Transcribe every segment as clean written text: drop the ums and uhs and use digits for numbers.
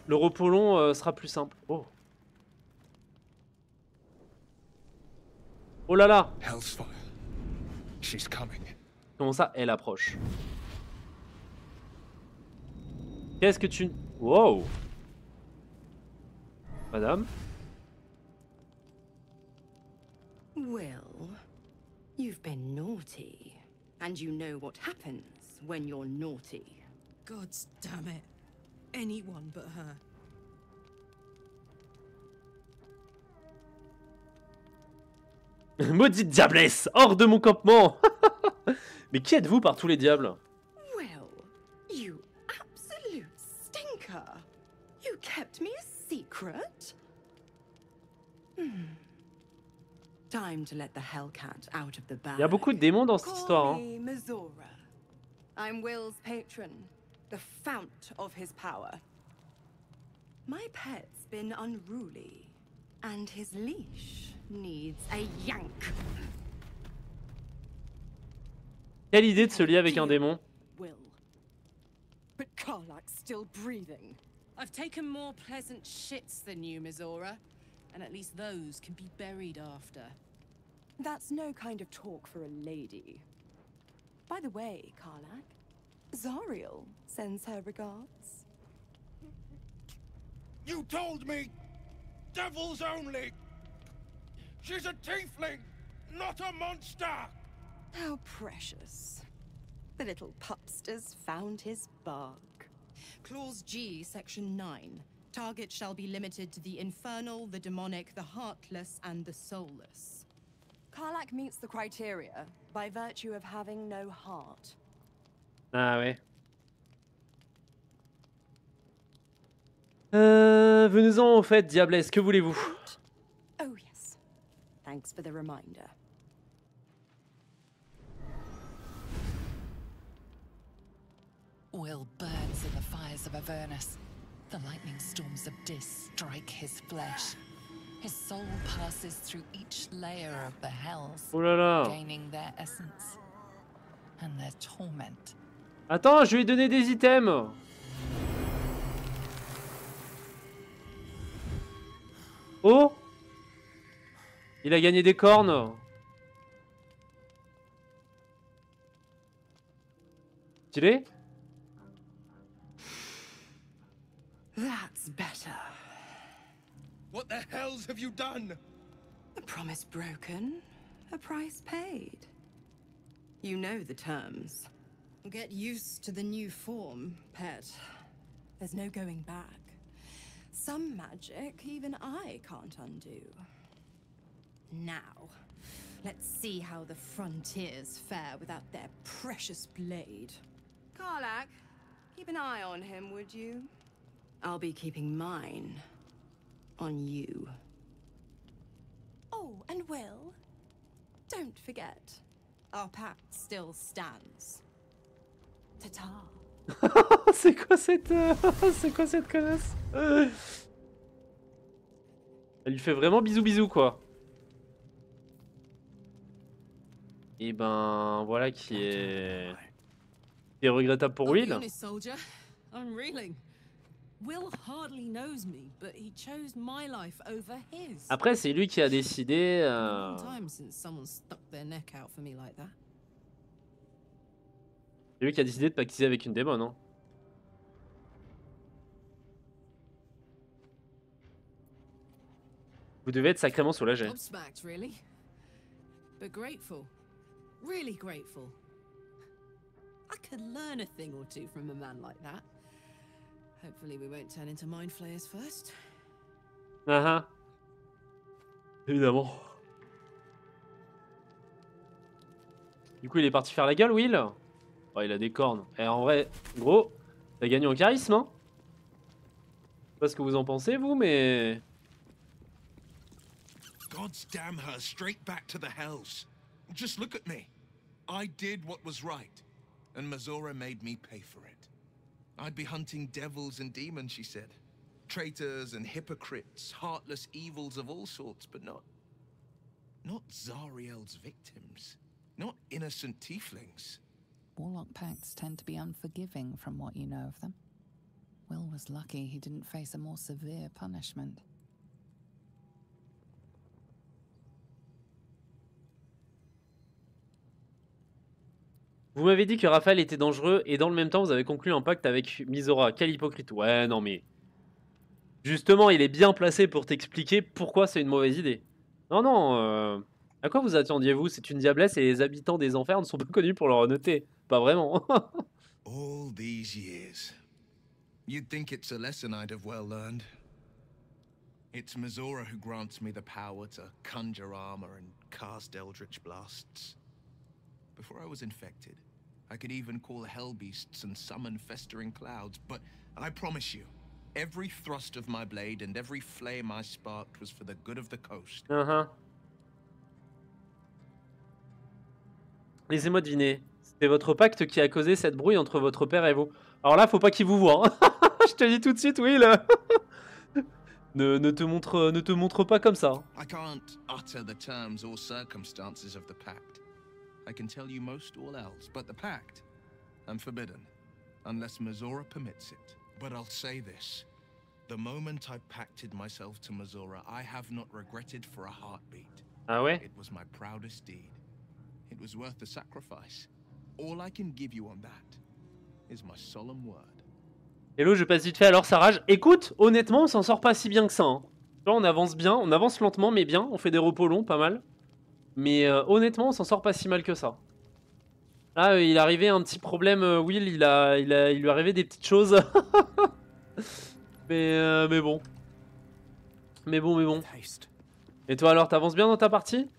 Le repos long sera plus simple. Oh. Oh là là. Hellsfire. She's coming. Comment ça, elle approche? Qu'est-ce que tu... Wow. Madame? Will, you've been naughty. And you know what happens when you're naughty. God damn it. Anyone but her. Maudite diablesse! Hors de mon campement! Mais qui êtes-vous par tous les diables? Will, you absolute stinker. You kept me a secret? Time to let the Hellcat out of the bag. Il y a beaucoup de démons dans cette histoire. Call me Mizora. I'm Will's patron, the fount of his power. My pet's been unruly, and his leash needs a yank. Quelle idée de se lier avec un démon. Will. But Karlak's still breathing. I've taken more pleasant shits than you, Mizora. And at least those can be buried after. That's no kind of talk for a lady. By the way, Karlak, Zariel sends her regards. You told me! Devils only! She's a tiefling, not a monster! How precious. The little pupster's found his bark. Clause G, Section 9. Target shall be limited to the infernal, the demonic, the heartless, and the soulless. Karlak meets the criteria by virtue of having no heart. Ah ouais. Venez-en au fait, diablesse, que voulez-vous? Oh yes. Thanks for the reminder. Will burns in the fires of Avernus. The lightning storms of Dis strike his flesh. His soul passes through each layer of the hells, Oh là là. gaining their essence and their torment. Attends, je lui ai donné des items. Oh! Il a gagné des cornes. Stylé? That's better. What the hells have you done? A promise broken, a price paid. You know the terms. Get used to the new form, pet. There's no going back. Some magic even I can't undo. Now, let's see how the frontiers fare without their precious blade. Karlak, keep an eye on him, would you? I'll be keeping mine on you. Oh, and Will, don't forget, our pact still stands. Ta-ta. C'est quoi cette... c'est quoi cette connasse? Elle lui fait vraiment bisous bisous quoi. Et ben voilà qui est regrettable pour Will. I'm reeling. Will hardly knows me, but he chose my life over his. Après c'est lui qui a décidé. Long time since someone stuck their neck out for me like that. C'est lui qui a décidé de pactiser avec une démon, hein. Vous devez être sacrément soulagé. Gobsmacked, really. But grateful. Really grateful. I could learn a thing or two from a man like that. Hopefully we won't turn into mind flayers first. Ah ah. Évidemment. Du coup il est parti faire la gueule, Will. Oh, il a des cornes. Et en vrai, gros, t'as gagné en charisme, hein. Je sais pas ce que vous en pensez, vous, mais... God's damn her straight back to the hells. Just look at me. I did what was right, and Mizora made me pay for it. I'd be hunting devils and demons, she said. Traitors and hypocrites, heartless evils of all sorts, but not Zariel's victims. Not innocent tieflings. Warlock pacts tend to be unforgiving from what you know of them. Will was was lucky he didn't face a more severe punishment. Vous m'avez dit que Raphaël était dangereux et dans le même temps vous avez conclu un pacte avec Mizora. Quel hypocrite. Ouais, non mais... Justement, il est bien placé pour t'expliquer pourquoi c'est une mauvaise idée. Non, non, à quoi vous attendiez-vous? C'est une diablesse et les habitants des enfers ne sont pas connus pour leur honnêteté. Pas vraiment. All these years. You'd think it's a lesson I'd have well learned. It's Mizora who grants me the power to conjure armor and cast eldritch blasts. Before I was infected, I could even call hell beasts and summon festering clouds, but I promise you, every thrust of my blade and every flame I sparked was for the good of the coast. Laissez-moi deviner. C'est votre pacte qui a causé cette brouille entre votre père et vous. Alors là, faut pas qu'il vous voie. Hein. Je te dis tout de suite, Will. ne te montre pas comme ça. I can't utter the terms or circumstances of the pact. I can tell you most all else, but the pact, I'm forbidden, unless Mizora permits it. But I'll say this. The moment I pacted myself to Mizora, I have not regretted for a heartbeat. Ah ouais? It was my proudest deed. It was worth the sacrifice. All I can give you on that is my solemn word. Hello, je passe vite fait alors ça rage. Écoute, honnêtement, on s'en sort pas si bien que ça. Hein. Là, on avance bien, on avance lentement mais bien. On fait des repos longs, pas mal. Mais honnêtement, on s'en sort pas si mal que ça. Là, il est arrivé un petit problème, Will. Il lui est arrivé des petites choses. mais bon. Mais bon. Et toi alors, t'avances bien dans ta partie?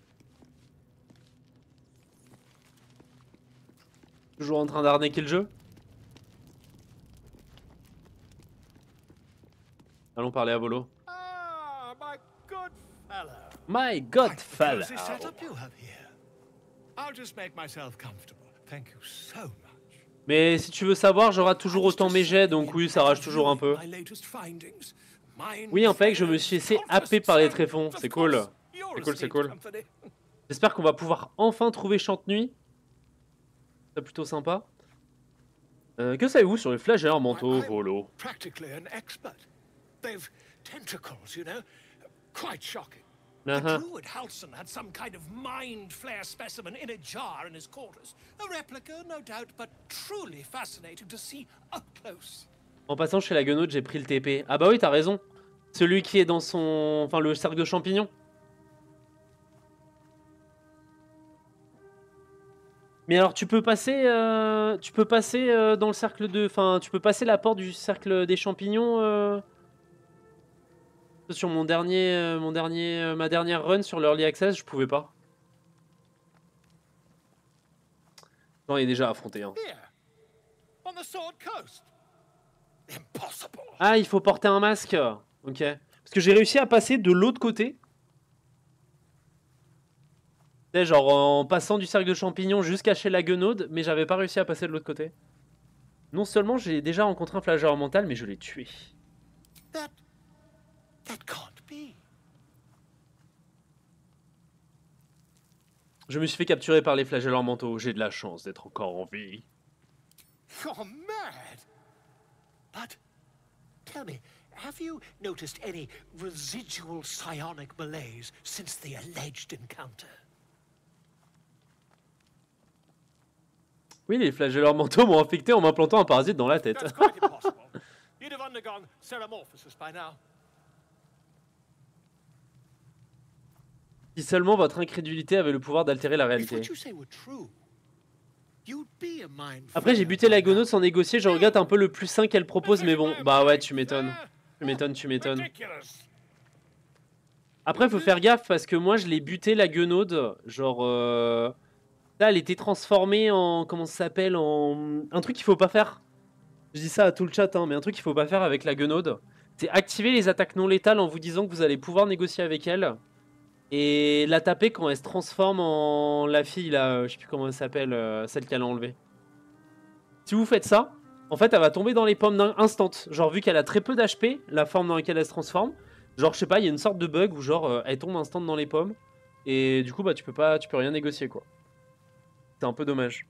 Toujours en train d'arnaquer le jeu? Allons parler à Volo. Ah, my good fellow. My God, fella. Cozy setup you have here. I'll just make myself comfortable. Thank you so much. Mais si tu veux savoir, j'aurai toujours autant mes jets, donc oui, ça rage toujours un peu. Oui, en fait, je me suis laissé happer par les tréfonds. C'est cool. C'est cool. J'espère qu'on va pouvoir enfin trouver Chante-Nuit. C'est plutôt sympa. Que savez-vous sur les flagelleurs mentaux, Volo? Practically an expert. They've tentacles, you know. Quite shocking. Uh-huh. The druid Halson had some kind of mind flare specimen in a jar in his quarters. A replica, no doubt, but truly fascinating to see up close. En passant chez la guenaude, j'ai pris le TP. Ah bah oui, t'as raison. Celui qui est dans son... Enfin, le cercle de champignons. Mais alors, tu peux passer dans le cercle de... Enfin, tu peux passer la porte du cercle des champignons Sur ma dernière run sur l'Early Access, je pouvais pas. Non, il est déjà affronté. Hein. Here, on the Sword Coast. Impossible. Ah, il faut porter un masque. Ok. Parce que j'ai réussi à passer de l'autre côté. Tu sais, genre en passant du cercle de champignons jusqu'à chez la guenaude, mais j'avais pas réussi à passer de l'autre côté. Non seulement j'ai déjà rencontré un flagelleur mental, mais je l'ai tué. That can't be. Je me suis fait capturer par les flagelleurs mentaux. J'ai de la chance d'être encore en vie. You're mad. But tell me, have you noticed any residual psionic malaise since the alleged encounter? Oui, les flagelleurs mentaux m'ont infecté en m'implantant un parasite dans la tête. That's quite impossible. You'd have undergone ceramorphosis by now. Si seulement votre incrédulité avait le pouvoir d'altérer la If réalité. what you say were true, you'd be a mind Après, j'ai buté la guenaude sans négocier. Je regrette un peu le plus sain qu'elle propose, mais bon. Bah ouais, tu m'étonnes. Tu m'étonnes. Ridiculous. Après, faut faire gaffe parce que moi, je l'ai buté la guenaude. Genre, là, elle était transformée en... Comment ça s'appelle? En... Un truc qu'il faut pas faire. Je dis ça à tout le chat, hein, mais un truc qu'il faut pas faire avec la guenaude, c'est activer les attaques non létales en vous disant que vous allez pouvoir négocier avec elle. Et la taper quand elle se transforme en la fille, là, je sais plus comment elle s'appelle, celle qu'elle a enlevée. Si vous faites ça, en fait, elle va tomber dans les pommes instant. Genre, vu qu'elle a très peu d'HP, la forme dans laquelle elle se transforme, genre, je sais pas, il y a une sorte de bug où, genre, elle tombe instant dans les pommes. Et du coup, bah, tu peux rien négocier, quoi. C'est un peu dommage.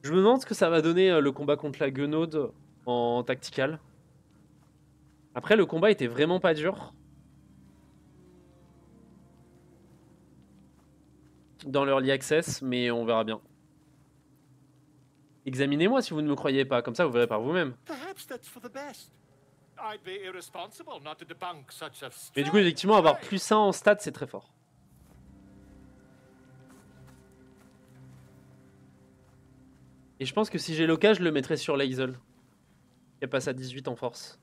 Je me demande ce que ça va donner le combat contre la guenaude en tactical. Après, le combat était vraiment pas dur. Dans l'Early Access, mais on verra bien. Examinez-moi si vous ne me croyez pas, comme ça vous verrez par vous-même. Mais du coup, effectivement, avoir plus 1 en stats, c'est très fort. Et je pense que si j'ai l'occasion, je le mettrai sur Lae'zel. Il passe à 18 en force.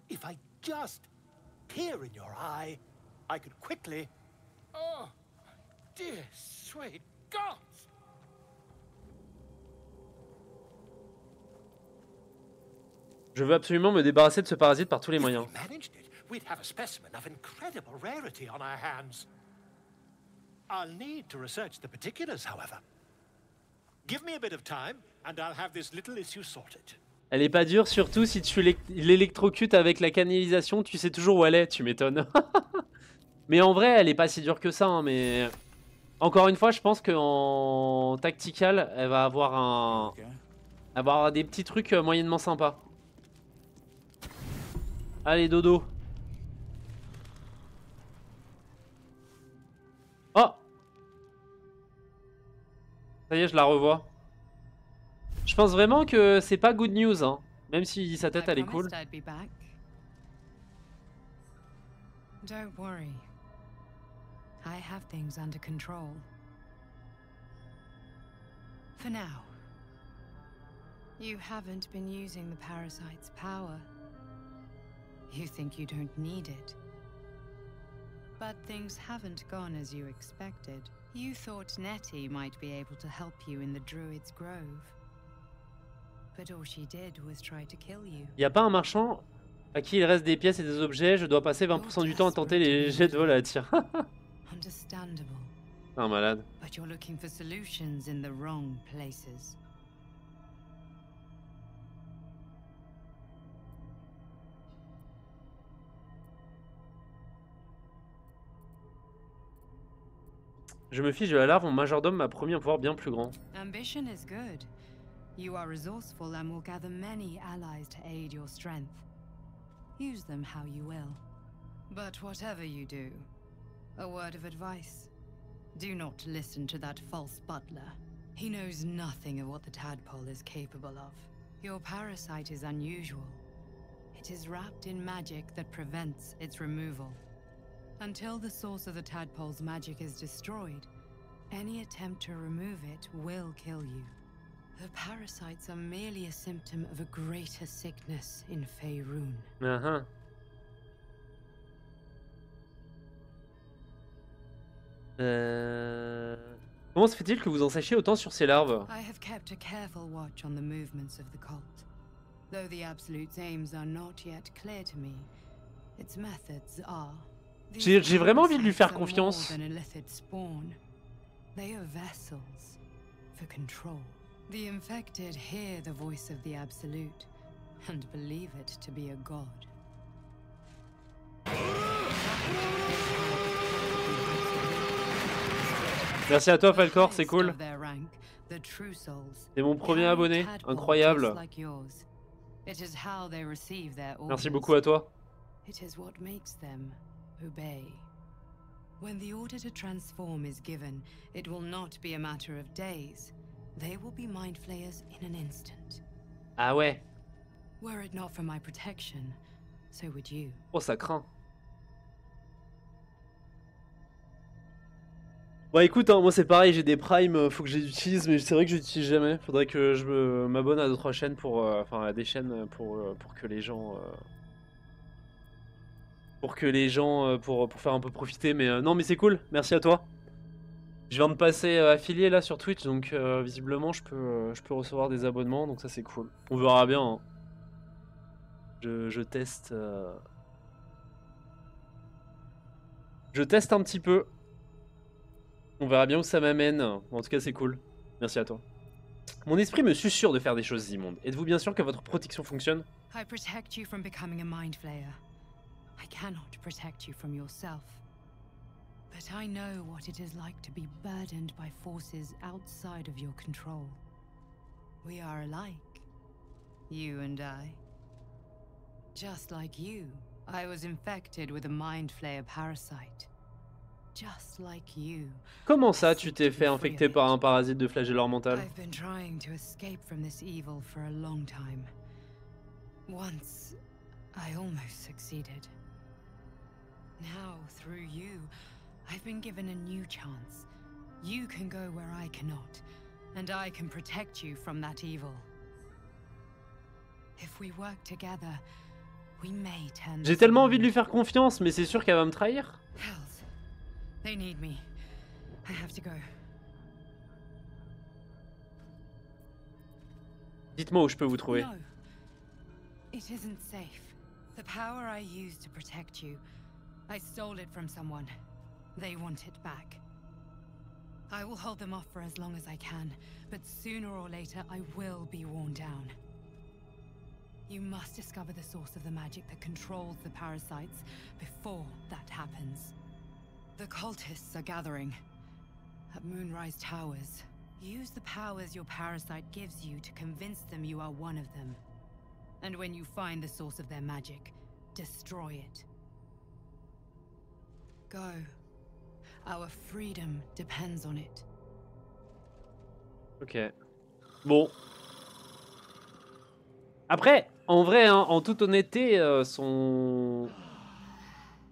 If I just peer in your eye, I could quickly... Oh, dear sweet gods! Je veux absolument me débarrasser de ce parasite par tous les moyens. If we managed it, we'd have a specimen of incredible rarity on our hands. I'll need to research the particulars, however. Give me a bit of time, and I'll have this little issue sorted. Elle est pas dure, surtout si tu l'électrocutes avec la canalisation, tu sais toujours où elle est, tu m'étonnes. Mais en vrai, elle est pas si dure que ça, hein, mais... Encore une fois, je pense qu'en tactical, elle va avoir des petits trucs moyennement sympas. Allez, dodo. Oh! Ça y est, je la revois. Je pense vraiment que c'est pas good news, hein. Même si sa tête elle est cool. Don't worry. I have things under control. For now. You haven't been using the parasite's power. You think you don't need it. But things haven't gone as you expected. You thought Nettie might be able to help you in the Druid's Grove. But all she did was try to kill you. Y a pas un marchand à qui il reste des pièces et des objets, je dois passer 20% du temps à tenter les jets de vol à tir. Understandable. Un malade. But you're looking for solutions in the wrong places. Je me fiche de la larve, mon majordome m'a promis un pouvoir bien plus grand. Ambition is good. You are resourceful and will gather many allies to aid your strength. Use them how you will. But whatever you do, a word of advice. Do not listen to that false butler. He knows nothing of what the tadpole is capable of. Your parasite is unusual. It is wrapped in magic that prevents its removal. Until the source of the tadpole's magic is destroyed, any attempt to remove it will kill you. The parasites are merely a symptom of a greater sickness in Faerun. Comment se fait-il que vous en sachiez autant sur ces larves? I have kept a careful watch on the movements of the cult. Though the Absolute's aims are not yet clear to me, its methods are. J'ai vraiment envie de lui faire confiance. They are vessels for control. The infected hear the voice of the Absolute and believe it to be a god. Merci à toi Falcor, c'est cool. C'est mon premier abonné, incroyable. Merci beaucoup à toi. It is what makes them obey. When the order to transform is given, it will not be a matter of days. They will be mind flayers in an instant. Ah ouais. Were it not for my protection, so would you. Oh, ça craint. Bon écoute, hein, moi c'est pareil, j'ai des primes, faut que je les utilise, mais c'est vrai que je les utilise jamais. Faudrait que je m'abonne à d'autres chaînes pour, enfin à des chaînes pour que les gens, pour faire un peu profiter. Mais non, mais c'est cool. Merci à toi. Je viens de passer affilié là sur Twitch, donc visiblement je peux recevoir des abonnements, donc ça c'est cool. On verra bien. Hein. Je teste. Je teste un petit peu. On verra bien où ça m'amène. En tout cas, c'est cool. Merci à toi. Mon esprit me susurre de faire des choses immondes. Êtes-vous bien sûr que votre protection fonctionne? I protect you from becoming a mind flayer. I cannot protect you from yourself. But I know what it is like to be burdened by forces outside of your control. We are alike, you and I. Just like you, I was infected with a mind flayer parasite. Just like you. Comment ça, tu t'es fait infecter par un parasite de flagelleur mental? I've been trying to escape from this evil for a long time. Once, I almost succeeded. Now, through you, I've been given a new chance. You can go where I cannot, and I can protect you from that evil. If we work together, we may turn. J'ai tellement envie de lui faire confiance, mais c'est sûr qu'elle va me trahir. Hells. They need me. I have to go. Dites-moi où je peux vous trouver. No. It isn't safe. The power I used to protect you, I stole it from someone. They want it back. I will hold them off for as long as I can, but sooner or later I will be worn down. You must discover the source of the magic that controls the parasites before that happens. The cultists are gathering at Moonrise Towers. Use the powers your parasite gives you to convince them you are one of them. And when you find the source of their magic, destroy it. Go. Our freedom depends on it. Ok. Bon. Après, en vrai, hein, en toute honnêteté,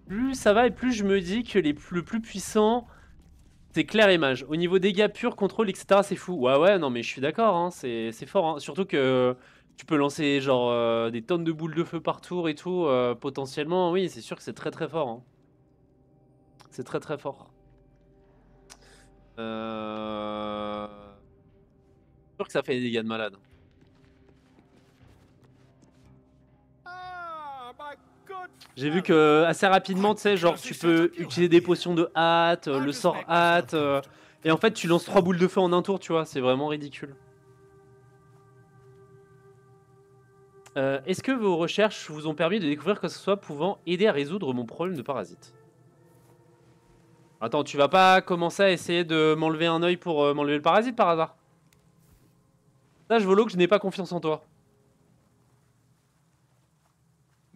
plus ça va et plus je me dis que le plus puissant, c'est Claire et Mage. Au niveau dégâts purs, contrôle, etc., c'est fou. Ouais, non, mais je suis d'accord, hein, c'est fort. Hein. Surtout que tu peux lancer genre des tonnes de boules de feu par tour et tout. Potentiellement, oui, c'est sûr que c'est très très fort. Hein. C'est très très fort. C'est sûr que ça fait des dégâts de malade. J'ai vu que assez rapidement, tu sais, genre tu peux utiliser des potions de hâte, le sort hâte, et en fait tu lances 3 boules de feu en un tour, tu vois, c'est vraiment ridicule. Est-ce que vos recherches vous ont permis de découvrir que ce soit pouvant aider à résoudre mon problème de parasite? Attends, tu vas pas commencer à essayer de m'enlever un œil pour m'enlever le parasite par hasard? Là, je volo que je n'ai pas confiance en toi.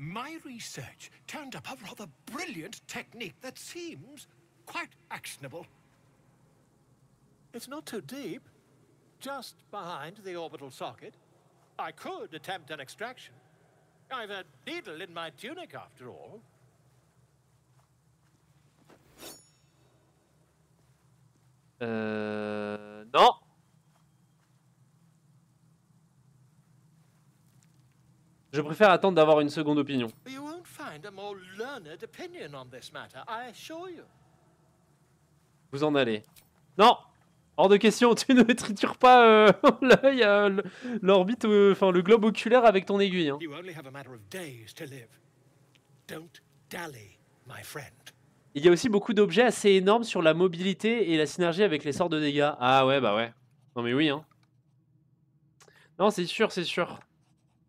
My research turned up a rather brilliant technique that seems quite actionable. It's not too deep, just behind the orbital socket. I could attempt an extraction. I've a needle in my tunic after all. Non. Je préfère attendre d'avoir une seconde opinion. You won't find a more learned opinion on this matter, I assure you. Vous en allez. Non. Hors de question, tu ne tritures pas l'œil, l'orbite, enfin le globe oculaire avec ton aiguille. Hein. You only have a matter of days to live. Don't dally, my friend. Il y a aussi beaucoup d'objets assez énormes sur la mobilité et la synergie avec les sorts de dégâts. Ah ouais, bah ouais. Non mais oui, hein. Non, c'est sûr, c'est sûr.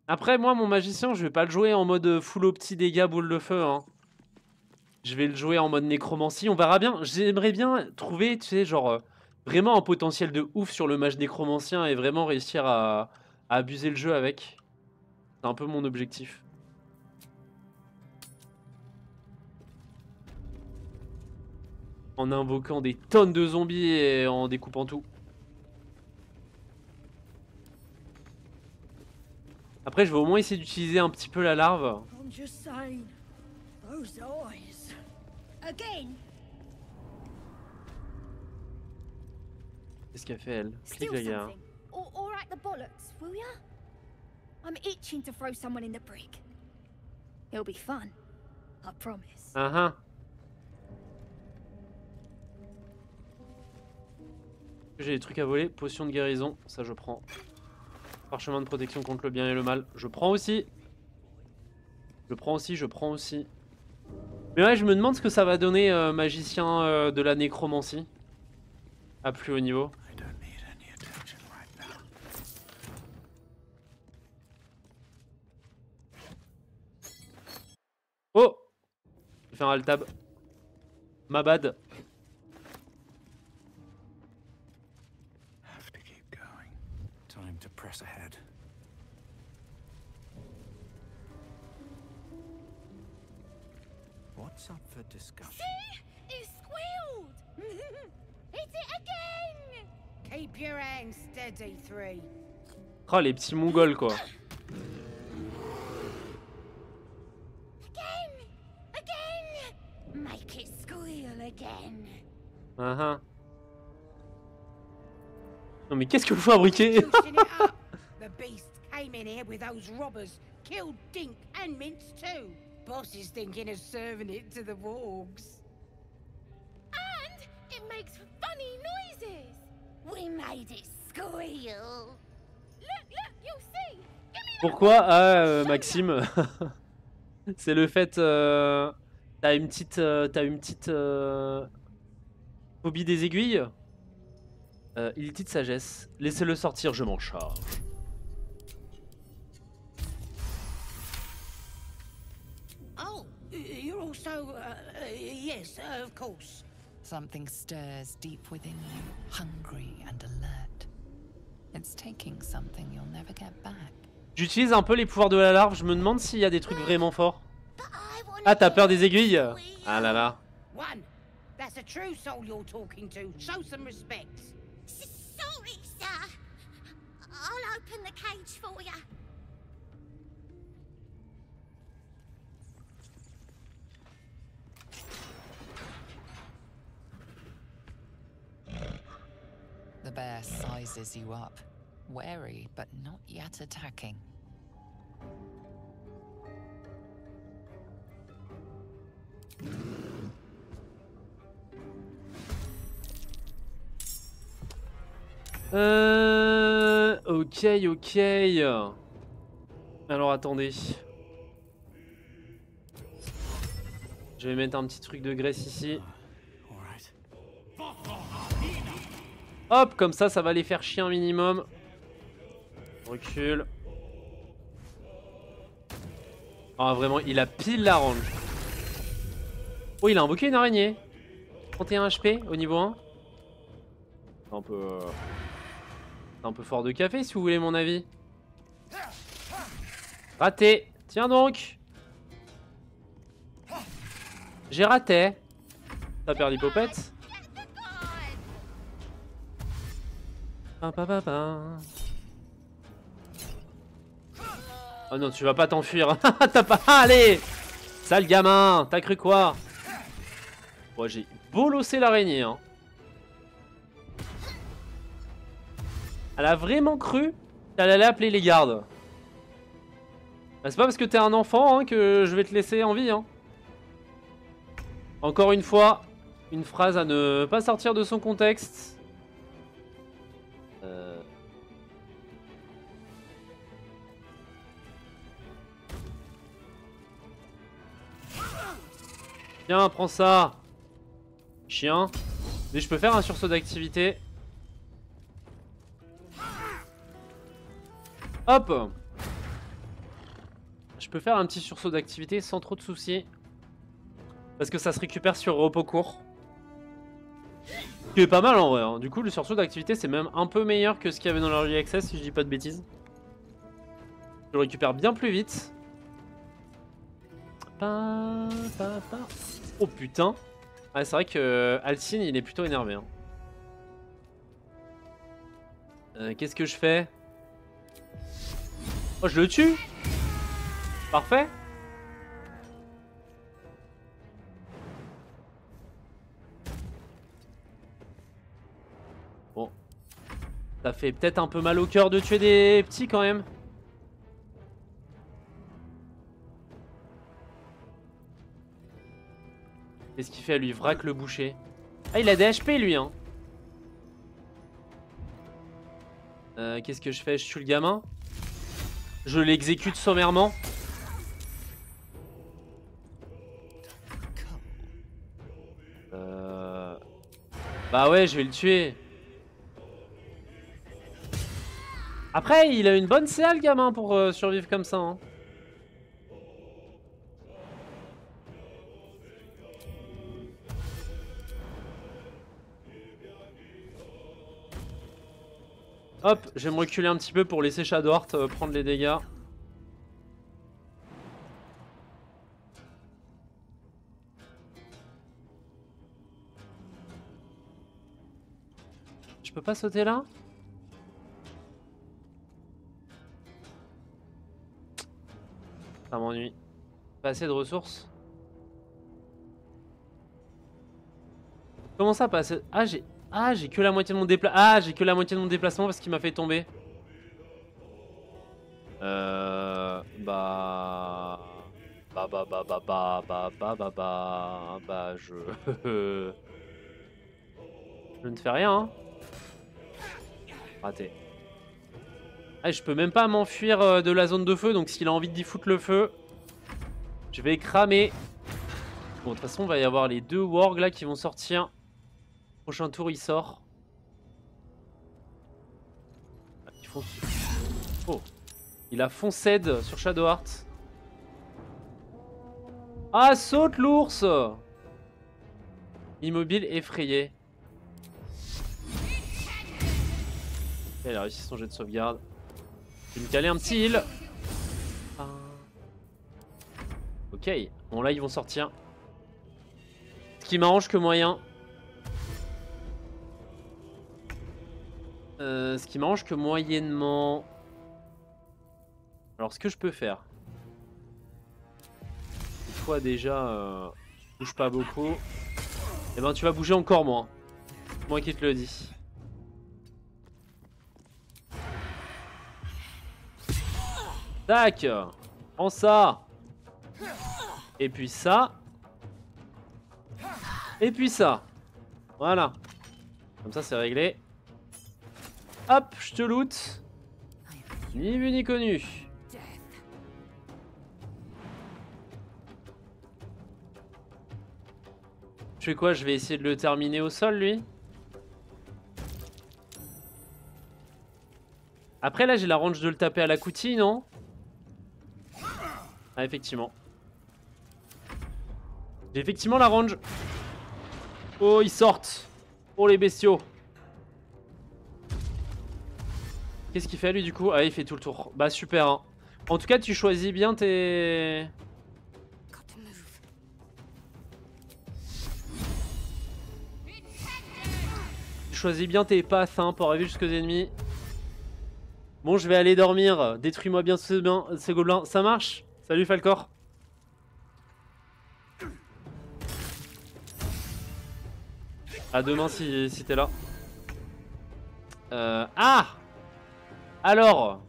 Après, moi, mon magicien, je vais pas le jouer en mode full au petit dégâts boule de feu. Hein. Je vais le jouer en mode nécromancie. On verra bien. J'aimerais bien trouver, tu sais, genre, vraiment un potentiel de ouf sur le mage nécromancien et vraiment réussir à abuser le jeu avec. C'est un peu mon objectif. En invoquant des tonnes de zombies et en découpant tout. Après, je vais au moins essayer d'utiliser un petit peu la larve. Qu'est-ce qu'elle fait, elle? Clique la gare. Or at the bollocks, will ya? I'm itching to throw someone in the brig. It'll be fun, I promise. J'ai des trucs à voler. Potion de guérison, ça je prends. Parchemin de protection contre le bien et le mal, je prends aussi. Je prends aussi. Mais ouais, je me demande ce que ça va donner magicien de la nécromancie. À plus haut niveau. Oh! J'ai fait un alt-tab. Ma bad. What's up for discussion? See? It squealed! Hit it again! Keep your hands steady, 3. Oh, les petits mongols, quoi. Again! Make it squeal again. Non, mais qu'est-ce que vous fabriquez? Juicing it up. The beast came in here with those robbers, killed Dink and Mince too. Boss is thinking of serving it to the wargs. And it makes funny noises. We made it squeal. Look, you'll see. Give me Pourquoi? Ah, Maxime. C'est le fait... T'as une petite phobie des aiguilles. Il est de sagesse. Laissez-le sortir, je m'en charge. Oh, you're also, yes, of course. Something stirs deep within you, hungry and alert. It's taking something you'll never get back. J'utilise un peu les pouvoirs de la larve. Je me demande s'il y a des trucs vraiment forts. But I wanna Ah, t'as peur des aiguilles? squeal. Ah là là. One. That's a true soul you're talking to. Show some respect. Sorry, sir. I'll open the cage for you. The bear sizes you up, wary but not yet attacking. Ok. Alors attendez. Je vais mettre un petit truc de graisse ici. Hop, comme ça va les faire chier un minimum. Recule. Ah, vraiment, il a pile la range. Oh, il a invoqué une araignée. 31 HP au niveau 1. Un peu fort de café si vous voulez mon avis. Raté. Tiens donc. J'ai raté. T'as perdu l'hypopète. Oh non, tu vas pas t'enfuir. T'as pas... Allez. Sale gamin. T'as cru quoi? Bon, j'ai bolossé l'araignée, hein. Elle a vraiment cru qu'elle allait appeler les gardes. Bah, c'est pas parce que t'es un enfant hein, que je vais te laisser en vie. Hein. Encore une fois, une phrase à ne pas sortir de son contexte. Tiens, prends ça. Chien. Mais je peux faire un sursaut d'activité. Hop. Je peux faire un petit sursaut d'activité sans trop de soucis. Parce que ça se récupère sur repos court. Ce qui est pas mal en vrai. Hein. Du coup, le sursaut d'activité, c'est même un peu meilleur que ce qu'il y avait dans l'Early Access, si je dis pas de bêtises. Je le récupère bien plus vite. Oh putain. Ah, c'est vrai que Alcine, il est plutôt énervé. Hein. Qu'est-ce que je fais? Oh, je le tue. Parfait. Bon. Ça fait peut-être un peu mal au cœur de tuer des petits quand même. Qu'est-ce qu'il fait à lui? Vrac le boucher. Ah, il a des HP lui, hein. Qu'est-ce que je fais? Je tue le gamin. Je l'exécute sommairement. Bah ouais, je vais le tuer. Après, il a une bonne CA le gamin pour survivre comme ça. Hein. Hop, je vais me reculer un petit peu pour laisser Shadowheart prendre les dégâts. Je peux pas sauter là? Ça m'ennuie. Pas assez de ressources. Comment ça pas assez... Ah j'ai que la moitié de mon déplacement. Ah j'ai que la moitié de mon déplacement parce qu'il m'a fait tomber. Je je ne fais rien. Hein. Raté. Ah, je peux même pas m'enfuir de la zone de feu, donc s'il a envie d'y foutre le feu, je vais cramer. Bon, de toute façon, il va y avoir les 2 wargs là qui vont sortir. Prochain tour, il sort. Ils font... Oh, il a fonced sur Shadowheart. Ah, saute l'ours! Immobile, effrayé. Elle a réussi son jet de sauvegarde. Je vais me caler un petit heal. Ok, bon là ils vont sortir. Ce qui m'arrange que moyen. Ce qui m'arrange que moyennement. Alors ce que je peux faire. Toi déjà, tu bouges pas beaucoup. Et ben tu vas bouger encore moins. Moi qui te le dis. Tac. Prends ça. Et puis ça. Et puis ça. Voilà. Comme ça c'est réglé. Hop, je te loot. Ni vu ni connu. Je fais quoi? Je vais essayer de le terminer au sol lui. Après là j'ai la range de le taper à la coutille, non? Ah effectivement. J'ai effectivement la range. Oh ils sortent. Oh les bestiaux. Qu'est-ce qu'il fait lui du coup? Ah il fait tout le tour. Bah super hein. En tout cas tu choisis bien tes... Tu choisis bien tes paths hein, pour arriver jusqu'aux ennemis. Bon je vais aller dormir. Détruis-moi bien ces gobelins. Ça marche? Salut Falcor. À demain si t'es là. Ah! Alors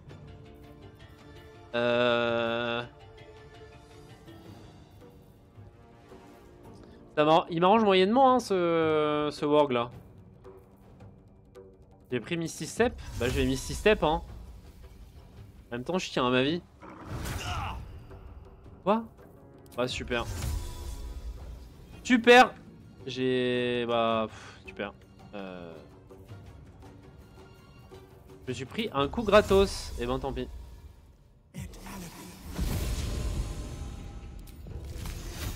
il m'arrange moyennement hein, ce warg là. J'ai pris Misty Step. Bah je vais Misty Step hein. En même temps je tiens à ma vie. Quoi? Ah super. Super. J'ai... Bah... super. Je me suis pris un coup gratos. Et ben tant pis.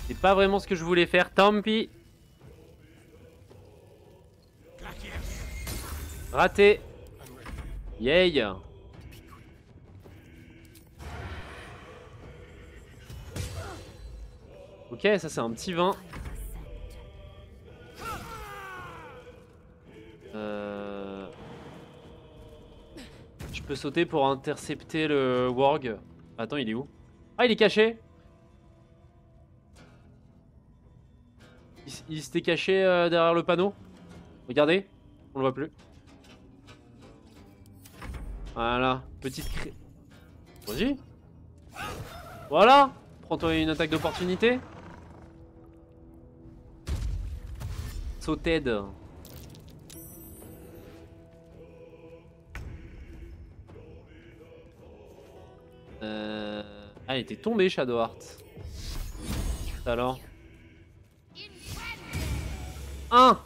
C'est pas vraiment ce que je voulais faire. Tant pis. Raté. Yay. Ok, ça c'est un petit 20. Je peux sauter pour intercepter le warg. Attends, il est où? Ah, il est caché. Il s'était caché derrière le panneau. Regardez, on le voit plus. Voilà, petite cré... Vas-y. Voilà. Prends-toi une attaque d'opportunité. Sauted. Ah, il était tombé Shadowheart. Alors. 1.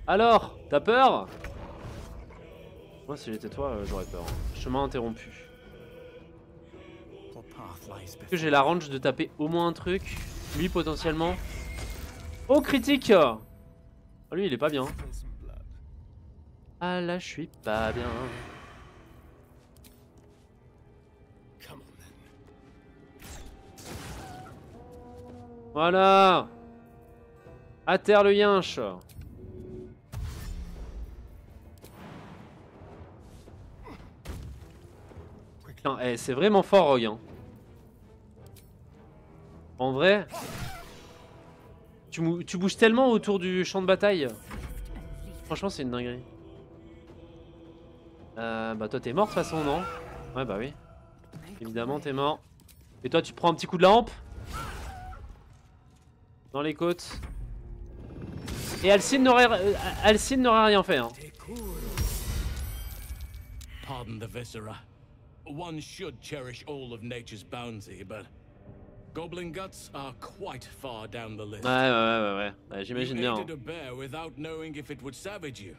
Alors, t'as peur? Moi, si j'étais toi, j'aurais peur. Chemin interrompu. Est-ce que j'ai la range de taper au moins un truc? Lui, potentiellement. Oh, critique! Oh, lui, il est pas bien. Ah là, je suis pas bien. Voilà. À terre le yinche. Putain, eh, c'est vraiment fort, Rogue. Hein. En vrai, tu bouges tellement autour du champ de bataille. Franchement, c'est une dinguerie. Bah toi, t'es mort de toute façon, non? Ouais, bah oui. Évidemment, t'es mort. Et toi, tu prends un petit coup de lampe. Dans les côtes. Et Alcine n'aurait rien fait. Hein. Pardon the viscera. One should cherish all of nature's bounty, but goblin guts are quite far down the list. Ouais, j'imagine bien. You ate a bear without knowing if it would savage you.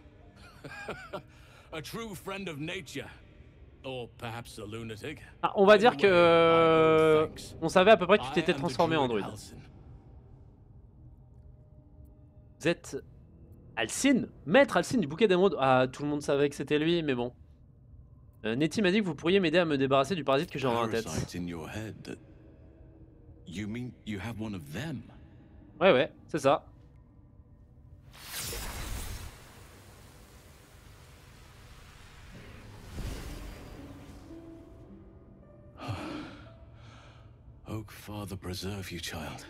A true friend of nature. Or perhaps a lunatic. Ah, on va dire que on savait à peu près que tu t'étais transformé en druide. Vous êtes Alcine, maître Alcine du bouquet d'émeraude. Ah, tout le monde savait que c'était lui, mais bon. Nettie m'a dit que vous pourriez m'aider à me débarrasser du parasite que j'ai dans la tête. Ouais, c'est ça. Oak Father preserve you, child.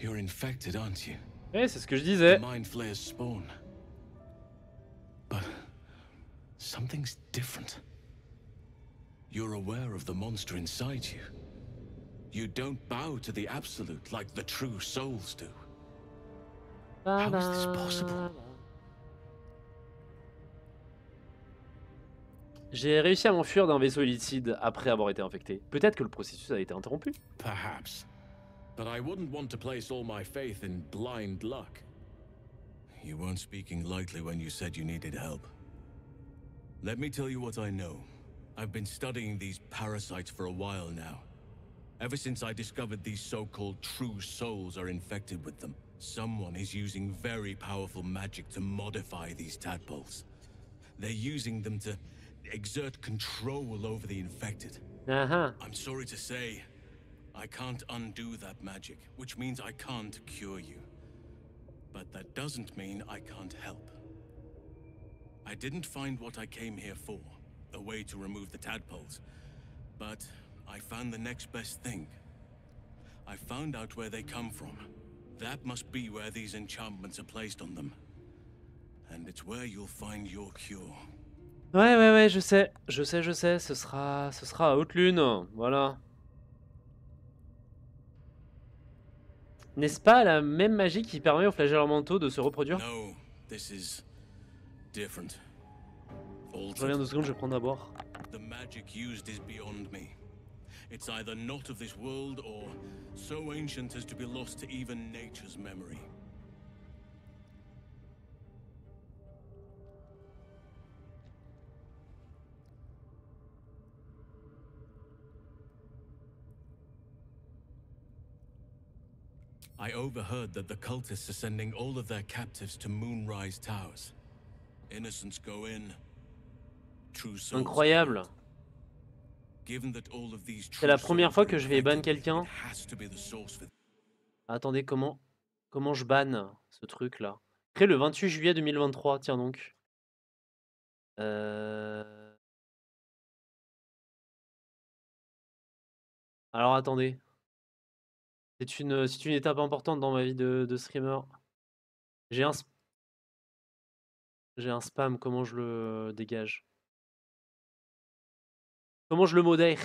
You're infected, aren't you? Ouais, c'est ce que je disais. Mind flayer's spawn. But something's different. You're aware of the monster inside you. You don't bow to the absolute like the true souls do. How is this possible? J'ai réussi à m'enfuir d'un vaisseau illicide après avoir été infecté. Peut-être que le processus a été interrompu. Perhaps. But I wouldn't want to place all my faith in blind luck. You weren't speaking lightly when you said you needed help. Let me tell you what I know. I've been studying these parasites for a while now. Ever since I discovered these so-called true souls are infected with them, someone is using very powerful magic to modify these tadpoles. They're using them to exert control over the infected. I'm sorry to say, I can't undo that magic, which means I can't cure you. But that doesn't mean I can't help. I didn't find what I came here for, a way to remove the tadpoles, but I found the next best thing. I found out where they come from. That must be where these enchantments are placed on them. And it's where you'll find your cure. Ouais, je sais, ce sera à Haute Lune, voilà. N'est-ce pas la même magie qui permet aux flagellants mentaux de se reproduire? No, this is different. Je reviens 2 secondes, je prends d'abord. The magic used is beyond me. It's either not of this world or so ancient as to be lost to even nature's memory. I overheard that the cultists are sending all of their captives to Moonrise Towers. Innocents go in. True souls. Incroyable. C'est la première fois que je vais ban quelqu'un. Attendez, comment je banne ce truc là? Créé le 28 juillet 2023, tiens donc. Alors attendez. C'est une étape importante dans ma vie de streamer. J'ai un spam, comment je le dégage? Comment je le modère?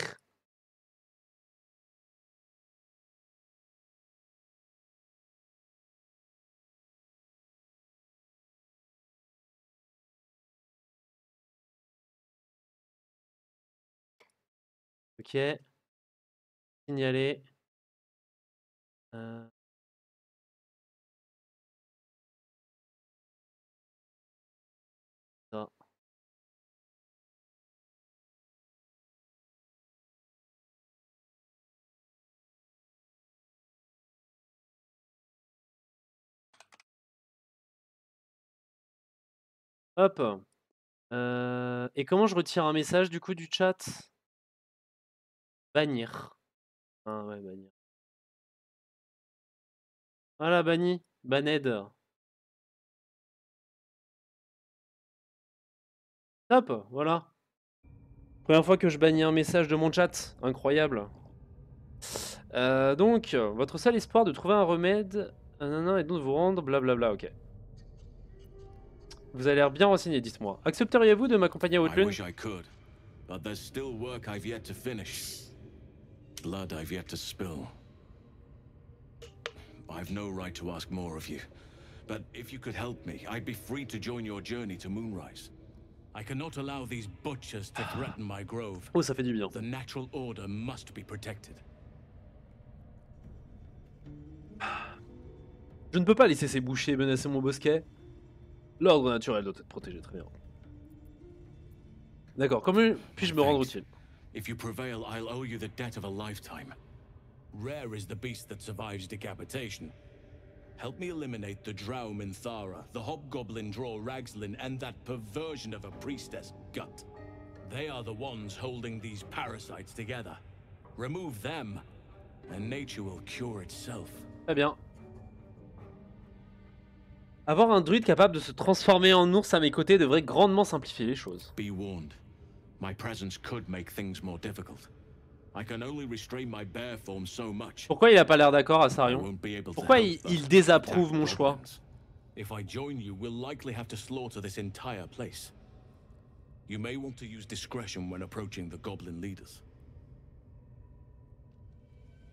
Ok. Signaler. Ça. Hop. Et comment je retire un message du coup du chat? Bannir. Ah ouais, bannir. Voilà, banni. Banned. Hop, voilà. Première fois que je bannis un message de mon chat. Incroyable. Donc, votre seul espoir de trouver un remède et donc de vous rendre blablabla, ok. Vous avez l'air bien renseigné, dites-moi. Accepteriez-vous de m'accompagner à I Woodlund? wish I could, but there's still work I've yet to finish. Blood I've yet to spill. I've no right to ask more of you, but if you could help me, I'd be free to join your journey to Moonrise. I cannot allow these butchers to threaten my grove. Oh, ça fait du bien. The natural order must be protected. Je ne peux pas laisser ces bouchers menacer mon bosquet. L'ordre naturel doit être protégé, très bien. D'accord, comment puis-je me rendre utile? If you prevail, I'll owe you the debt of a lifetime. Rare is the beast that survives decapitation. Help me eliminate the Drow Minthara, the Hobgoblin Draw Ragslin, and that perversion of a priestess, Gut. They are the ones holding these parasites together. Remove them, and nature will cure itself. Très bien. Avoir un druide capable de se transformer en ours à mes côtés devrait grandement simplifier les choses. Be warned. My presence could make things more difficult. I can only restrain my bear form so much. Pourquoi il a pas l'air d'accord, Astarion? Pourquoi il désapprouve mon choix? If I join you, we'll likely have to slaughter this entire place. You may want to use discretion when approaching the goblin leaders.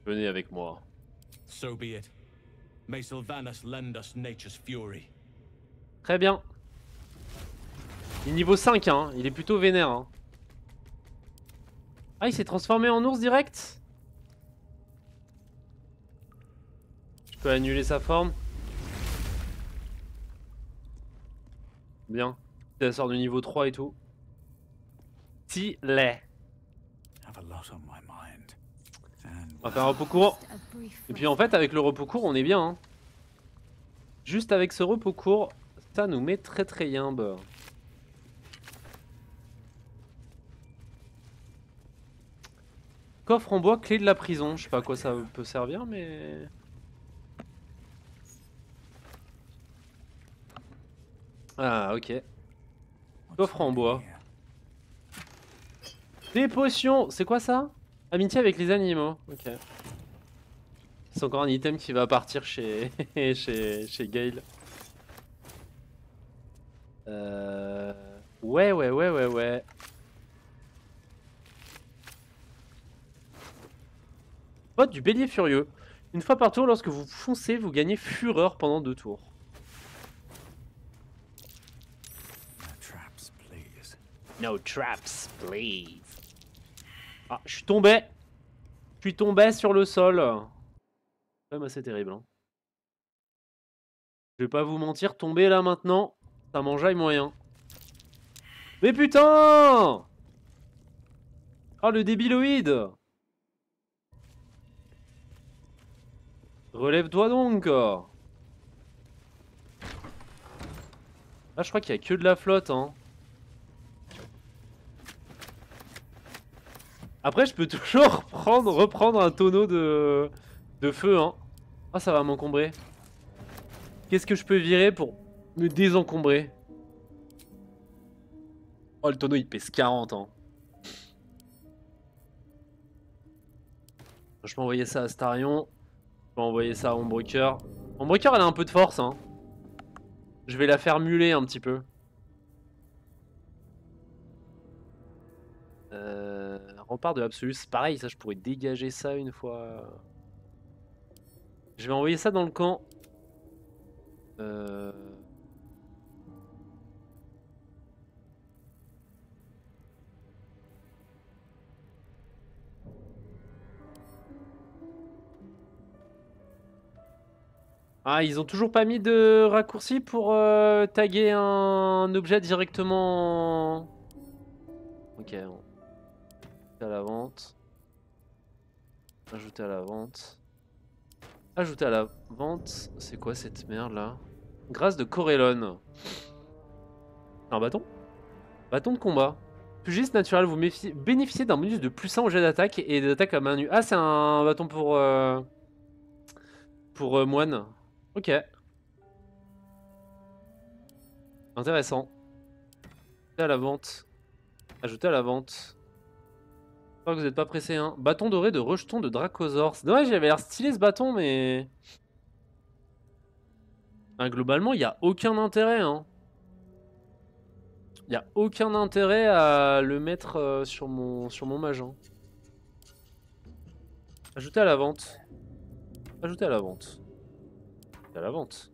Venez avec moi. So be it. May Sylvanas lend us nature's fury. Très bien. Il est niveau 5, hein. Il est plutôt vénère. Hein. Ah, il s'est transformé en ours direct? Je peux annuler sa forme. Bien. Elle sort du niveau 3 et tout. Stylé. On va faire un repos court. Et puis en fait, avec le repos court, on est bien. Hein. Juste avec ce repos court, ça nous met très très yimbe. Coffre en bois, clé de la prison. Je sais pas à quoi ça peut servir, mais... Ah, ok. Coffre en bois. Des potions. C'est quoi ça? Amitié avec les animaux. Ok. C'est encore un item qui va partir chez chez Gale. Ouais. Vote du bélier furieux. Une fois par tour, lorsque vous foncez, vous gagnez fureur pendant 2 tours. No traps, please. Ah, je suis tombé. Je suis tombé sur le sol. C'est quand même assez terrible. Hein. Je vais pas vous mentir, tomber là maintenant, ça m'enjaille moyen. Mais putain! Oh, le débiloïde! Relève-toi donc! Là, je crois qu'il y a que de la flotte, hein. Après, je peux toujours reprendre un tonneau de feu, hein. Ah, ça va m'encombrer. Qu'est-ce que je peux virer pour me désencombrer? Oh, le tonneau, il pèse 40, hein. Je peux envoyer ça à Starion. Je peux envoyer ça à Ombrecoeur. Ombrecoeur, elle a un peu de force, hein. Je vais la faire muler un petit peu. Rempart de Absolus, pareil, ça je pourrais dégager ça une fois. Je vais envoyer ça dans le camp. Ah, ils ont toujours pas mis de raccourci pour taguer un objet directement. Ok. À la vente. Ajouter à la vente. Ajouter à la vente. C'est quoi cette merde là? Grâce de Corellon. Un bâton? Bâton de combat. Pugiliste naturel, vous bénéficiez d'un bonus de +1 au jet d'attaque et d'attaque à main nue. Ah, c'est un bâton pour moine. Ok. Intéressant. Ajouter à la vente. Ajouter à la vente. J'espère que vous n'êtes pas pressé, hein. Bâton doré de rejeton de Dracosaur. C'est dommage, il avait l'air stylé ce bâton, mais... Ah, globalement, il n'y a aucun intérêt, hein. Il n'y a aucun intérêt à le mettre sur mon mage. Hein. Ajouter à la vente. Ajouter à la vente. À la vente.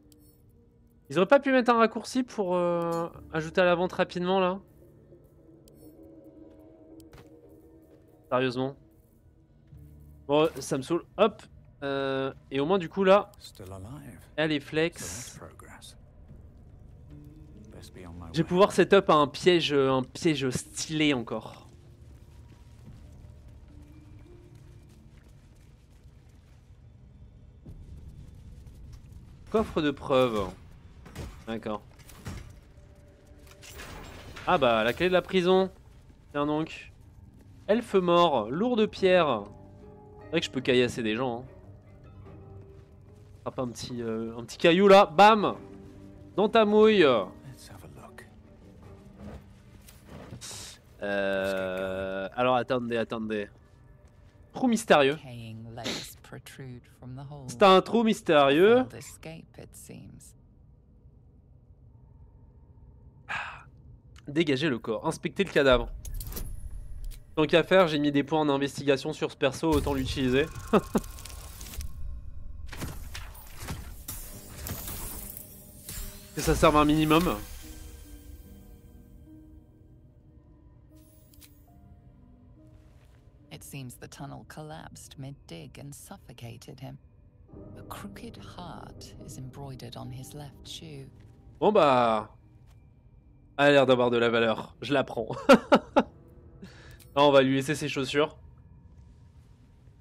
Ils auraient pas pu mettre un raccourci pour ajouter à la vente rapidement, là? Sérieusement. Bon, ça me saoule. Hop. Et au moins, du coup, là, elle est flex. Je vais pouvoir setup un piège stylé encore. Coffre de preuve. D'accord. Ah bah, la clé de la prison. Tiens donc. Elfe mort, lourde pierre. C'est vrai que je peux caillasser des gens. Hein. Frappe un petit caillou là, bam! Dans ta mouille. Alors attendez. Trou mystérieux. C'est un trou mystérieux. Dégager le corps. Inspecter le cadavre. Tant qu'à faire, j'ai mis des points en investigation sur ce perso, autant l'utiliser. Que ça serve un minimum. It seems the tunnel collapsed mid-dig and suffocated him. A crooked heart is embroidered on his left shoe. Bon bah... Elle a l'air d'avoir de la valeur. Je la prends. Non, on va lui laisser ses chaussures.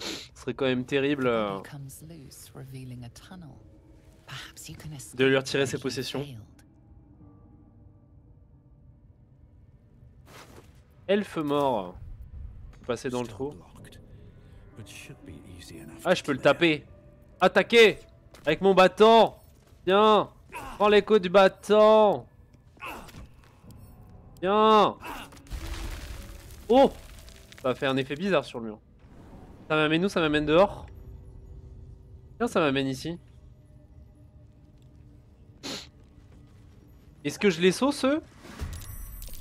Ce serait quand même terrible de lui retirer ses possessions. Elfe mort. Passer dans le trou. Ah, je peux le taper. Attaquer avec mon bâton. Tiens, prends les coups du bâton. Tiens. Oh, ça va faire un effet bizarre sur le mur. Ça m'amène où? Ça m'amène dehors. Tiens, ça m'amène ici. Est-ce que je les sauce, eux?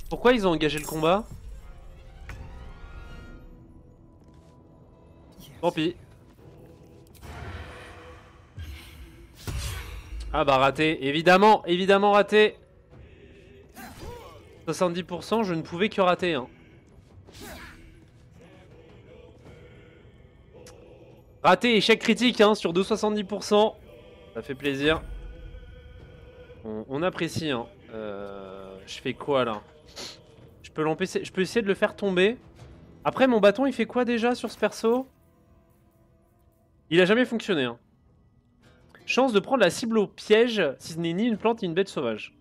Pourquoi ils ont engagé le combat? Tant pis. Ah bah raté, évidemment raté. 70%, je ne pouvais que rater. Hein. Raté, échec critique hein, sur 270%. Ça fait plaisir. On apprécie. Hein. Je fais quoi là? Je peux l'empêcher. Je peux essayer de le faire tomber. Après, mon bâton, il fait quoi déjà sur ce perso? Il a jamais fonctionné. Hein. Chance de prendre la cible au piège si ce n'est ni une plante ni une bête sauvage.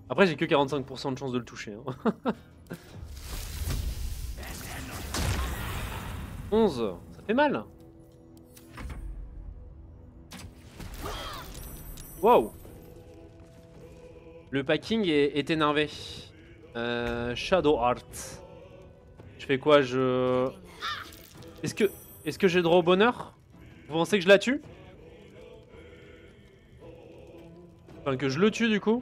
Après, j'ai que 45% de chance de le toucher. Hein. 11, ça fait mal. Wow. Le packing est énervé. Shadow Art. Je fais quoi? Est-ce que j'ai droit au bonheur? Vous pensez que je la tue? Enfin, que je le tue du coup.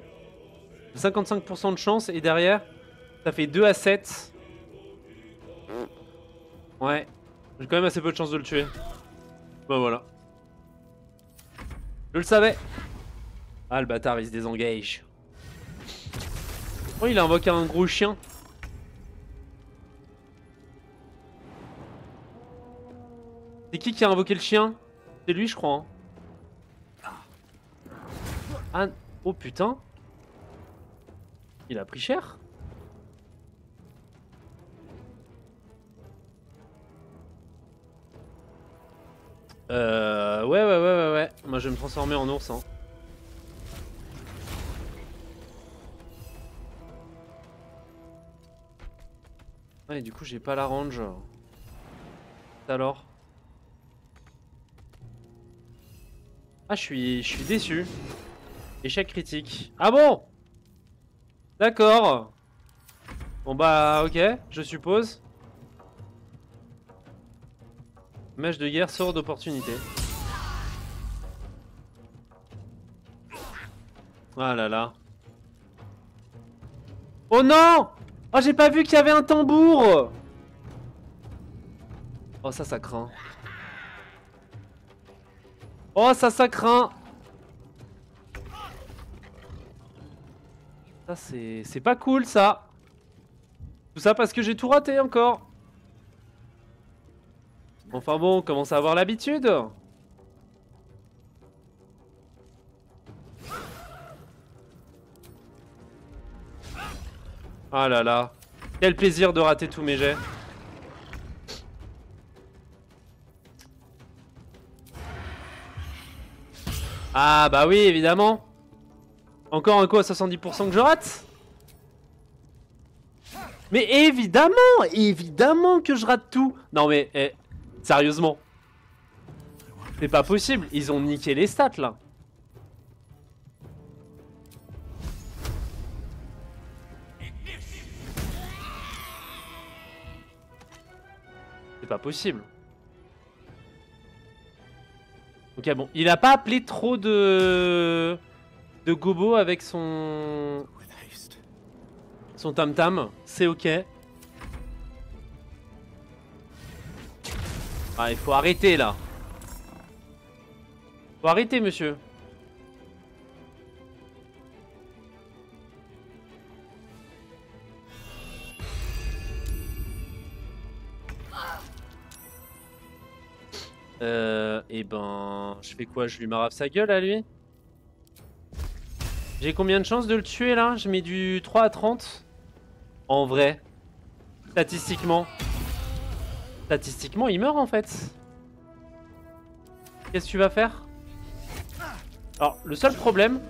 55% de chance et derrière, ça fait 2 à 7. Ouais. J'ai quand même assez peu de chance de le tuer. Bah voilà. Je le savais. Ah le bâtard il se désengage. Oh il a invoqué un gros chien. C'est qui a invoqué le chien? C'est lui je crois. Hein. Ah oh putain. Il a pris cher. Ouais. Moi je vais me transformer en ours. Hein. Ah, et du coup j'ai pas la range. Alors. Ah je suis déçu. Échec critique. Ah bon? D'accord. Bon bah ok, je suppose. Mèche de guerre, sort d'opportunité. Ah là là. Oh non! Oh j'ai pas vu qu'il y avait un tambour! Oh ça craint. Oh ça craint. Ça c'est pas cool ça. Tout ça parce que j'ai tout raté encore. Enfin bon, on commence à avoir l'habitude. Ah là là. Quel plaisir de rater tous mes jets. Ah bah oui, évidemment. Encore un coup à 70% que je rate. Mais évidemment que je rate tout. Non mais, sérieusement. C'est pas possible, ils ont niqué les stats là. C'est pas possible. Ok bon, il a pas appelé trop de gobo avec son tam-tam, c'est ok. Ah il faut arrêter là. Faut arrêter monsieur. Et ben, je fais quoi? Je lui marave sa gueule à lui? J'ai combien de chances de le tuer là? Je mets du 3 à 30. En vrai, statistiquement, il meurt en fait. Qu'est-ce que tu vas faire? Alors, le seul problème,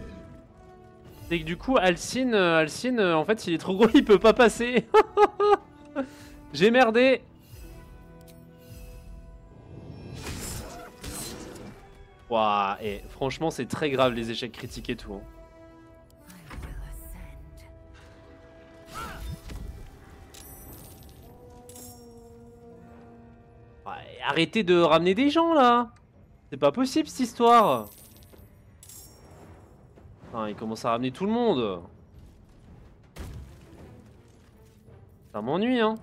c'est que du coup, Alcine, en fait, il est trop gros, il peut pas passer. J'ai merdé. Waouh, et franchement, c'est très grave les échecs critiques et tout. Hein. Ouais, arrêtez de ramener des gens là. C'est pas possible cette histoire. Enfin, il commence à ramener tout le monde. Ça m'ennuie, hein.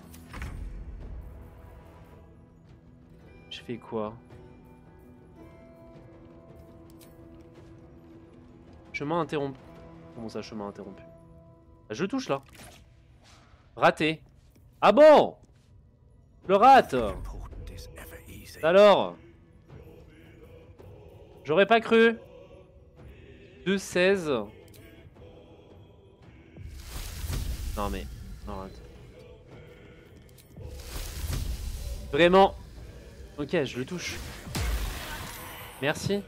Je fais quoi? Chemin interrompu. Comment ça, chemin interrompu? Je touche là. Raté. Ah bon? Je le rate. Alors? J'aurais pas cru. 2-16. Non mais... Non, arrête. Vraiment. Ok, je le touche. Merci.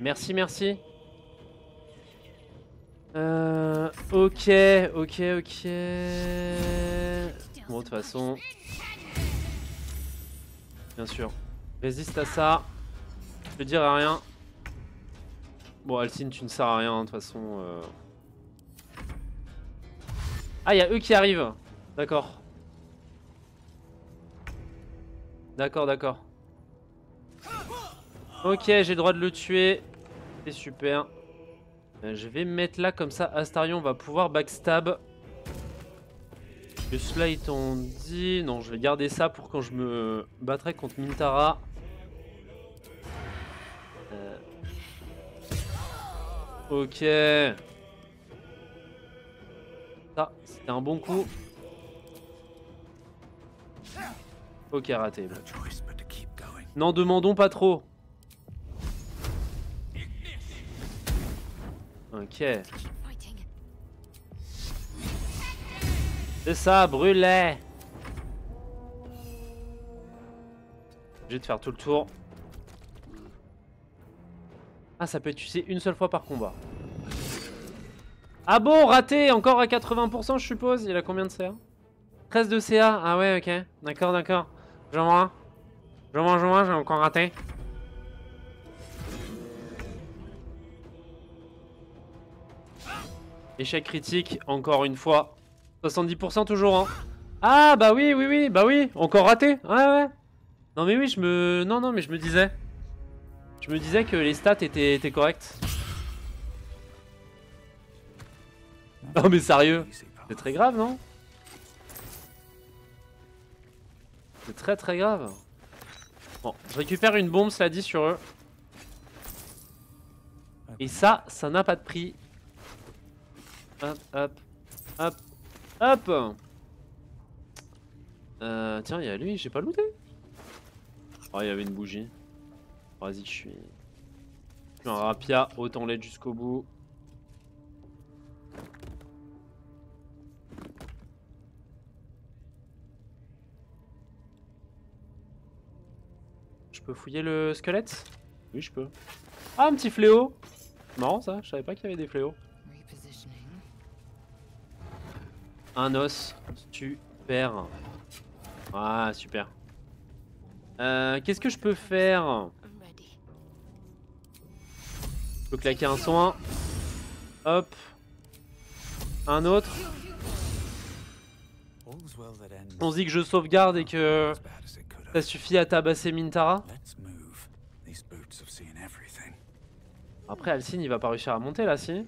Merci, merci. Ok. Bon, de toute façon... Bien sûr. Résiste à ça. Je te dirai rien. Bon, Alcine, tu ne sers à rien, de toute façon. Ah, il y a eux qui arrivent. D'accord. D'accord. Ok, j'ai le droit de le tuer. C'est super. Je vais me mettre là, comme ça, Astarion va pouvoir backstab. Que cela étant dit... Non, je vais garder ça pour quand je me battrai contre Mintara. Ok. Ça, c'était un bon coup. Ok, raté. N'en demandons pas trop. Ok. C'est ça, brûlez. Je vais te faire tout le tour. Ah, ça peut être utilisé une seule fois par combat. Ah bon, raté. Encore à 80% je suppose. Il a combien de CA? 13 de CA. Ah ouais, ok. D'accord. Je vois, j'ai encore raté. Échec critique, encore une fois. 70% toujours, hein. Ah, bah oui, oui, oui, bah oui. Encore raté. Ouais, ouais. Non, mais oui, Non, mais je me disais. Je me disais que les stats étaient correctes. Non, mais sérieux. C'est très grave, non? C'est très très grave. Bon, je récupère une bombe, cela dit, sur eux. Et ça n'a pas de prix. Hop, hop, hop, hop. Tiens, il y a lui, j'ai pas looté. Oh, il y avait une bougie. Vas-y, je suis un rapia, autant l'être jusqu'au bout. Je peux fouiller le squelette? Oui, je peux. Ah, un petit fléau. Marrant ça, je savais pas qu'il y avait des fléaux. Un os, super. Ah, super. Qu'est-ce que je peux faire? Je peux claquer un soin. Hop. Un autre. On se dit que je sauvegarde et que ça suffit à tabasser Mintara. Après Alcine il va pas réussir à monter là si.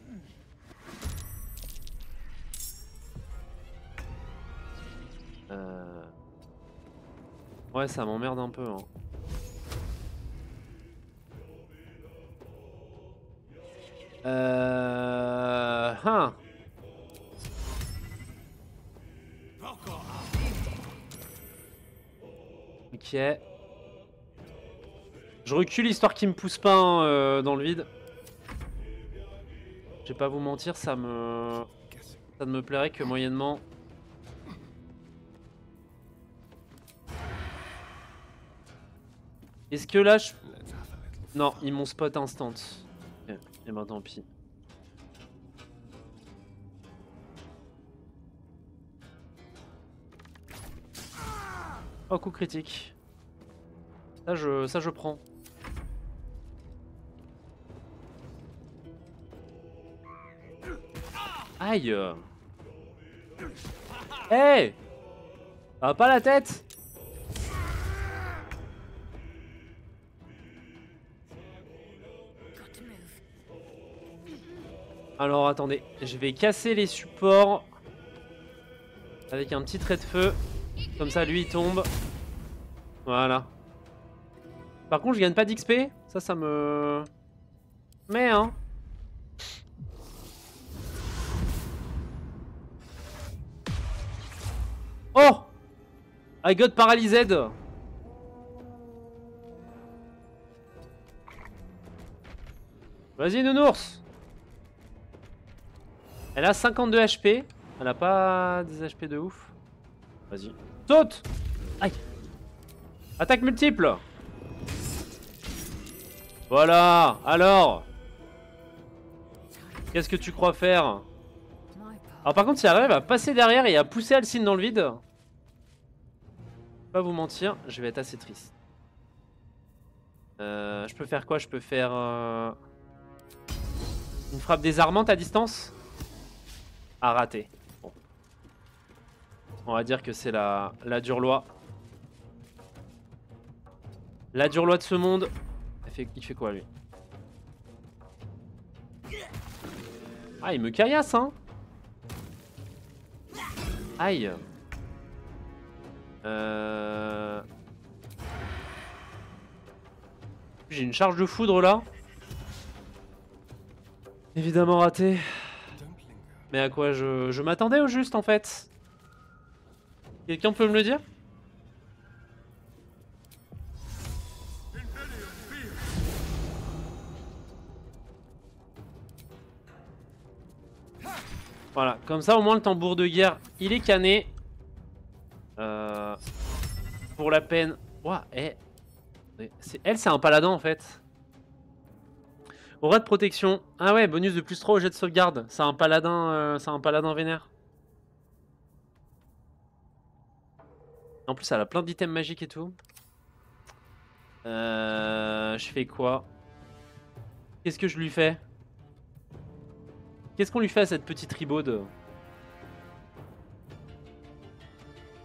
Ouais ça m'emmerde un peu hein. Hein. Ok. Je recule histoire qu'il me pousse pas hein, dans le vide. Je vais pas vous mentir, ça ne me plairait que moyennement. Est-ce que là je... Non, ils m'ont spot instant. Okay. Et ben tant pis. Oh, coup critique. Ça je prends. Aïe. Hey, ça va pas la tête? Alors attendez, je vais casser les supports avec un petit trait de feu. Comme ça lui il tombe. Voilà. Par contre je gagne pas d'XP. Ça me... Mais hein. Oh, I got paralysed. Vas-y nounours. Elle a 52 HP. Elle a pas des HP de ouf. Vas-y. Saute. Aïe. Attaque multiple. Voilà. Alors. Qu'est-ce que tu crois faire? Alors par contre si elle arrive à passer derrière et à pousser Alcine dans le vide, pas vous mentir, je vais être assez triste. Je peux faire quoi? Je peux faire une frappe désarmante à distance. Ah, raté. Bon. On va dire que c'est la dure loi. La dure loi de ce monde. Il fait quoi lui? Ah, il me caillasse hein. Aïe. J'ai une charge de foudre là. Évidemment raté. Mais à quoi je m'attendais au juste en fait? Quelqu'un peut me le dire? Voilà, comme ça au moins le tambour de guerre il est canné. Pour la peine. Ouah, elle c'est un paladin en fait. Aura de protection. Ah ouais, bonus de plus 3 au jet de sauvegarde. C'est un paladin vénère. En plus elle a plein d'items magiques et tout. Je fais quoi? Qu'est-ce que je lui fais? Qu'est-ce qu'on lui fait à cette petite ribaude?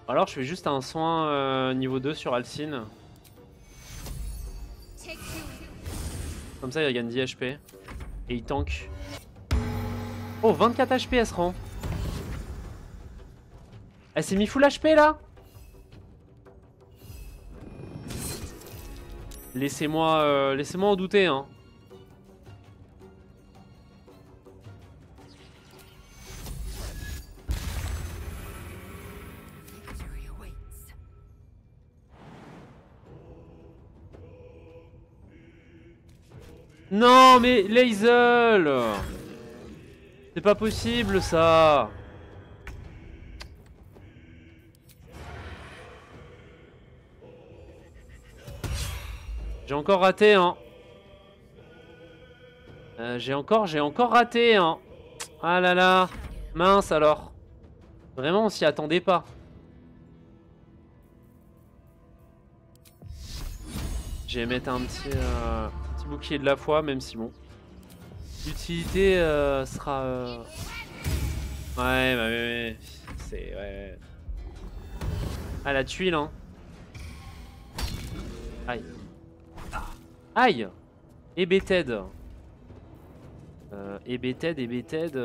Alors je fais juste un soin niveau 2 sur Alcine. Comme ça il regagne 10 HP. Et il tank. Oh 24 HP elle se rend. Elle s'est mis full HP là. Laissez-moi en douter hein. Non mais Lae'zel, c'est pas possible ça. J'ai encore raté hein. J'ai encore raté hein. Ah là là. Mince alors. Vraiment on s'y attendait pas. Je vais mettre un petit bouclier de la foi, même si bon. L'utilité sera... Ouais, bah ouais. C'est... Ouais. Ah la tuile hein. Aïe. Aïe. Ebeted. Ebeted.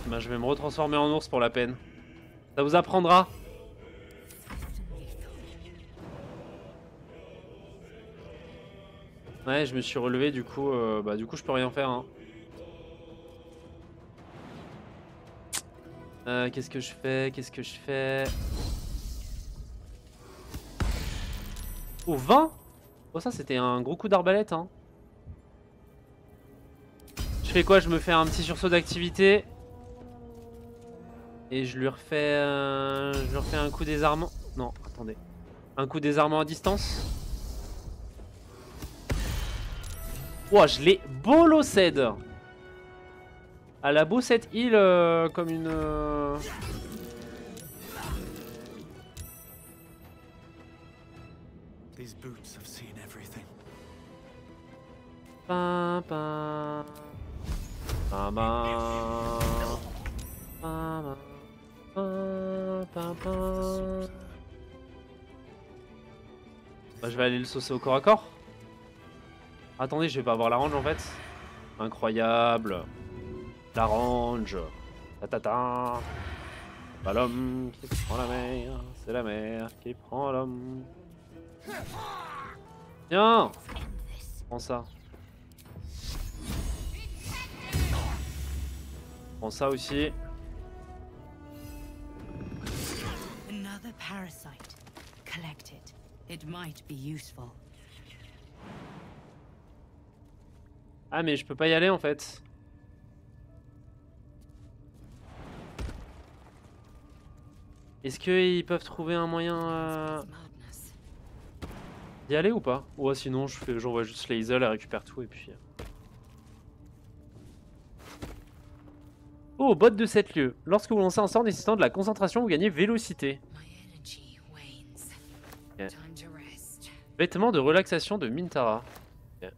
Bah, je vais me retransformer en ours pour la peine. Ça vous apprendra. Ouais, je me suis relevé du coup je peux rien faire hein. Qu'est-ce que je fais? Oh 20. Oh ça c'était un gros coup d'arbalète hein. Je fais quoi? Je me fais un petit sursaut d'activité. Et je lui refais un coup désarmant. Non, attendez. Un coup désarmant à distance. Ouah, je l'ai bolossed. À la beau cette île comme une... These boots have seen everything. Bah, je vais aller le saucer au corps à corps. Attendez, je vais pas avoir la range en fait. Incroyable. La range. Ta. Pas l'homme qui prend la mer, c'est la mer qui prend l'homme. Tiens. Prends ça. Prends ça aussi. Another parasite. Collect it. It might be useful. Ah mais je peux pas y aller en fait. Est-ce qu'ils peuvent trouver un moyen d'y aller ou pas? Ouais sinon j'envoie juste Lae'zel, elle récupère tout et puis... Oh, botte de 7 lieues. Lorsque vous lancez un sort nécessitant de la concentration, vous gagnez vélocité. Okay. Vêtements de relaxation de Mintara. Okay.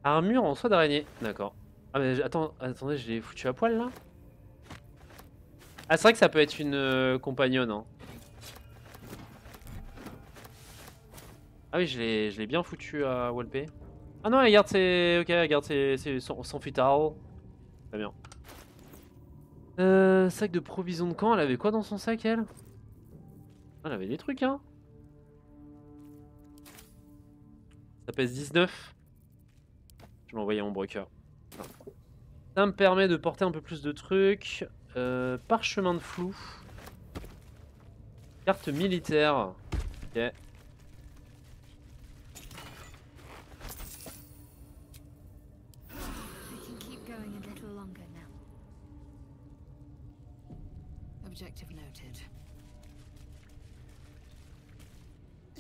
Armure en soie d'araignée. D'accord. Ah mais attendez, je l'ai foutu à poil là. Ah c'est vrai que ça peut être une compagnonne. Hein. Ah oui, je l'ai bien foutu à Walpé. Ah non, elle garde ses... Ok, elle garde son futal. Très bien. Sac de provisions de camp, elle avait quoi dans son sac elle? Elle avait des trucs hein. Ça pèse 19. Je vais l'envoyer à mon broker. Ça me permet de porter un peu plus de trucs. Parchemin de flou. Carte militaire. Ok. Objective noted.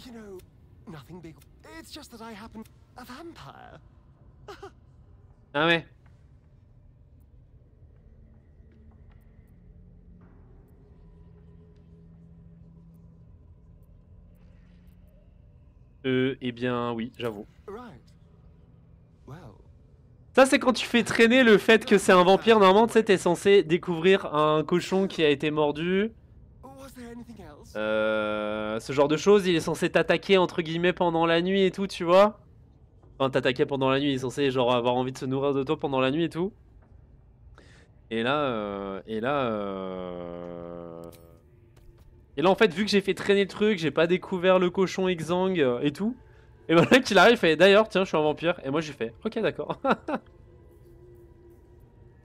You know, nothing big. It's just that I happen a vampire. Ah ouais. Eh bien oui, j'avoue. Right. Well, Ça, c'est quand tu fais traîner le fait que c'est un vampire. Normalement, tu sais, t'es censé découvrir un cochon qui a été mordu. Ce genre de choses. Il est censé t'attaquer, entre guillemets, pendant la nuit et tout, tu vois. Enfin, t'attaquer pendant la nuit. Il est censé, genre, avoir envie de se nourrir de toi pendant la nuit et tout. Et là, en fait, vu que j'ai fait traîner le truc, j'ai pas découvert le cochon exsangue et tout. Et ben là qu'il arrive, il fait d'ailleurs, tiens, je suis un vampire. Et moi, j'ai fait, ok, d'accord.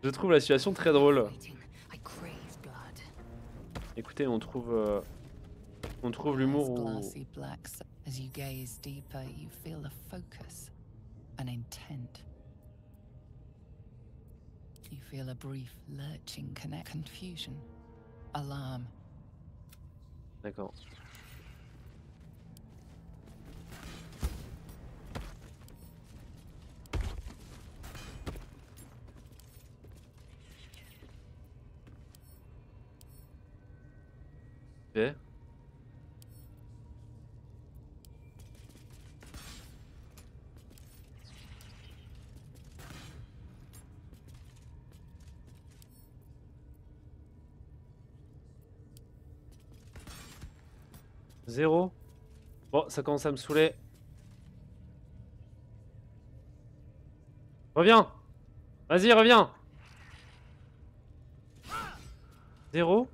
Je trouve la situation très drôle. Écoutez, on trouve l'humour où... As you gaze deeper, you feel a focus, an intent. You feel a brief lurching confusion, alarm. D'accord. Ok. Zéro. Bon, ça commence à me saouler. Reviens. Vas-y, reviens. Zéro.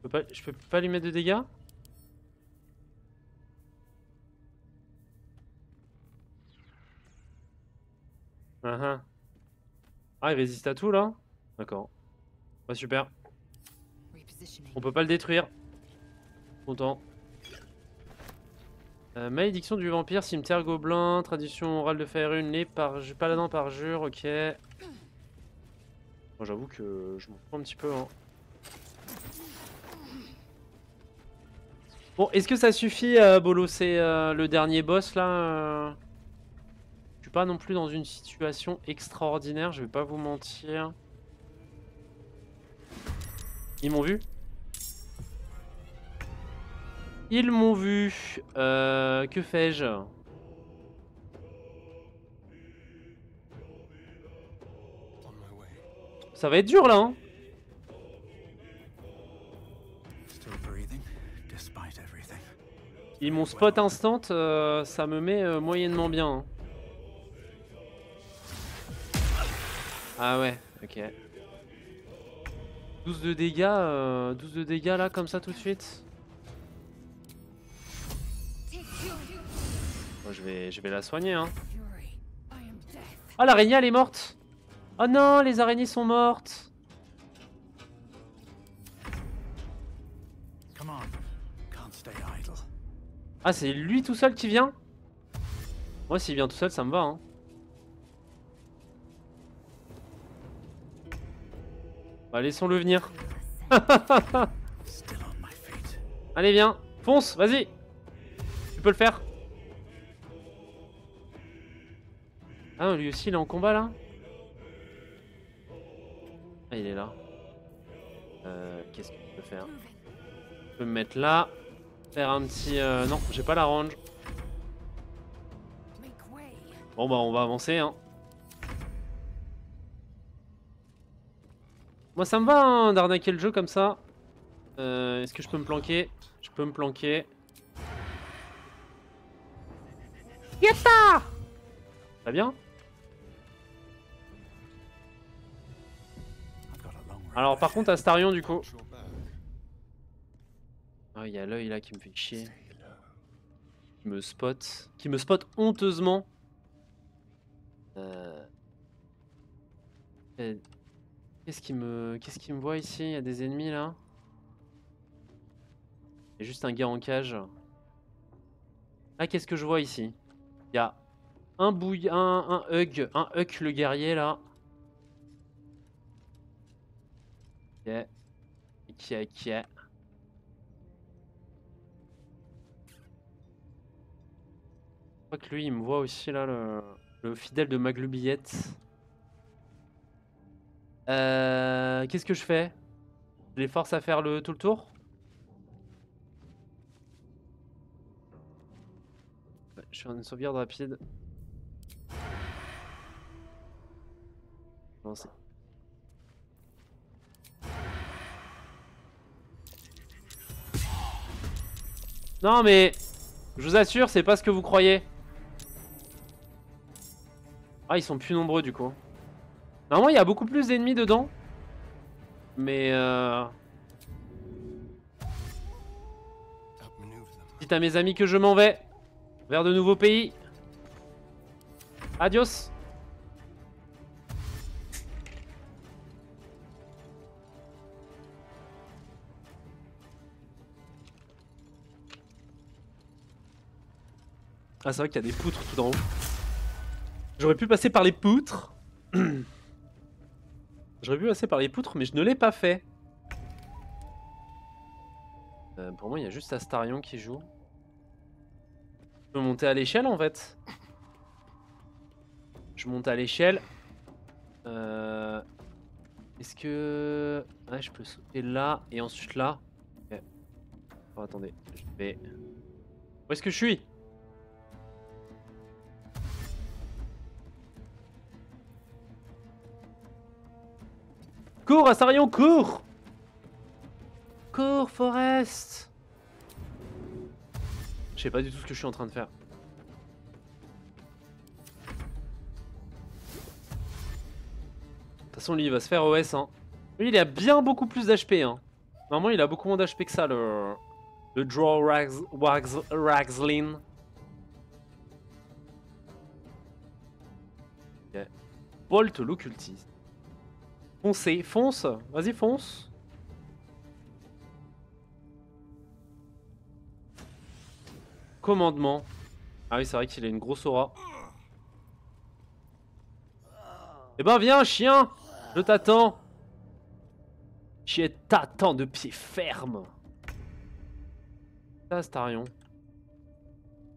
Je peux pas lui mettre de dégâts. Ah, il résiste à tout là. D'accord. Bah, super. On peut pas le détruire. Content. Malédiction du vampire, cimetière gobelin, tradition orale de Faerun, les paladin parjure, ok. Bon, j'avoue que je m'en fous un petit peu. Hein. Bon, est-ce que ça suffit, Bolo? C'est le dernier boss là. Je suis pas non plus dans une situation extraordinaire, je vais pas vous mentir. Ils m'ont vu? Ils m'ont vu. Que fais-je? Ça va être dur là, hein? Ils m'ont spot instant, ça me met moyennement bien. Hein. Ah ouais, ok. 12 de dégâts là, comme ça tout de suite. Moi, je vais la soigner, hein. Oh, l'araignée, elle est morte. Oh non, les araignées sont mortes. Ah, c'est lui tout seul qui vient? Moi, s'il vient tout seul, ça me va, hein. Bah, laissons-le venir. Allez, viens. Fonce, vas-y. Tu peux le faire. Ah, lui aussi, il est en combat, là. Ah, il est là. Qu'est-ce que tu peux faire? Je peux me mettre là. Faire un petit... Non, j'ai pas la range. Bon, bah, on va avancer, hein. Moi, ça me va, hein, d'arnaquer le jeu comme ça. Est-ce que je peux me planquer? Je peux me planquer. Yatta! Très bien. Alors, par contre, Astarion, du coup... Ah, il y a l'œil là qui me fait chier. Qui me spot honteusement. Qu'est-ce qui me voit ici? Il y a des ennemis là. Il y a juste un gars en cage. Ah, qu'est-ce que je vois ici? Il y a un Hug le guerrier là. Ok. Ok. Je crois que lui il me voit aussi là, le fidèle de Maglubillette. Qu'est-ce que je fais? Je les force à faire tout le tour? Je fais une sauvegarde rapide. avancer. Non mais, je vous assure, c'est pas ce que vous croyez. Ah, ils sont plus nombreux du coup. Normalement, il y a beaucoup plus d'ennemis dedans. Mais dites à mes amis que je m'en vais vers de nouveaux pays. Adios. Ah, c'est vrai qu'il y a des poutres tout en haut. J'aurais pu passer par les poutres. J'aurais pu passer par les poutres, mais je ne l'ai pas fait. Pour moi, il y a juste Astarion qui joue. Je peux monter à l'échelle en fait. Je monte à l'échelle. Est-ce que... Ouais, je peux sauter là et ensuite là. Okay. Oh, attendez, je vais... Où est-ce que je suis? Cours, Astarion, cours! Cours, Forest! Je sais pas du tout ce que je suis en train de faire. De toute façon, lui, il va se faire OS. Hein. Lui, il a bien beaucoup plus d'HP. Hein. Normalement, il a beaucoup moins d'HP que ça, le Draw Ragzlin. Okay. Bolt l'occultiste. Foncez, fonce, vas-y fonce. Commandement. Ah oui, c'est vrai qu'il a une grosse aura. Eh ben viens, chien, je t'attends. Chien t'attends de pied ferme. Ça, Astarion.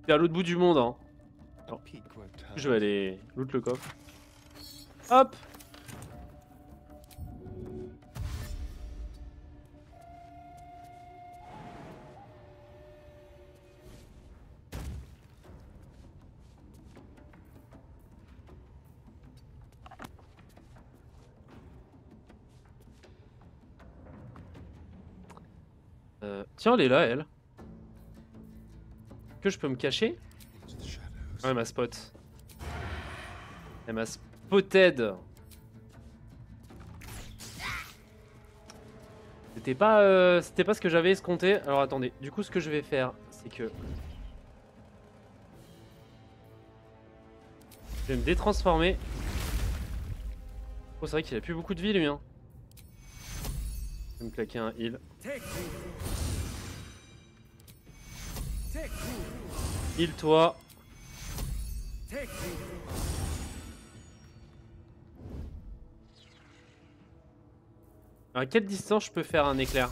C'est à l'autre bout du monde, hein. Oh. Je vais aller loot le coffre. Hop. Tiens, elle est là, elle. Que je peux me cacher? Ouais, ma spot. Elle m'a spotted. C'était pas ce que j'avais escompté. Alors attendez, du coup ce que je vais faire, c'est que je vais me détransformer. Oh, c'est vrai qu'il a plus beaucoup de vie lui, hein. Je vais me claquer un heal. Heal toi. Alors, à quelle distance je peux faire un éclair?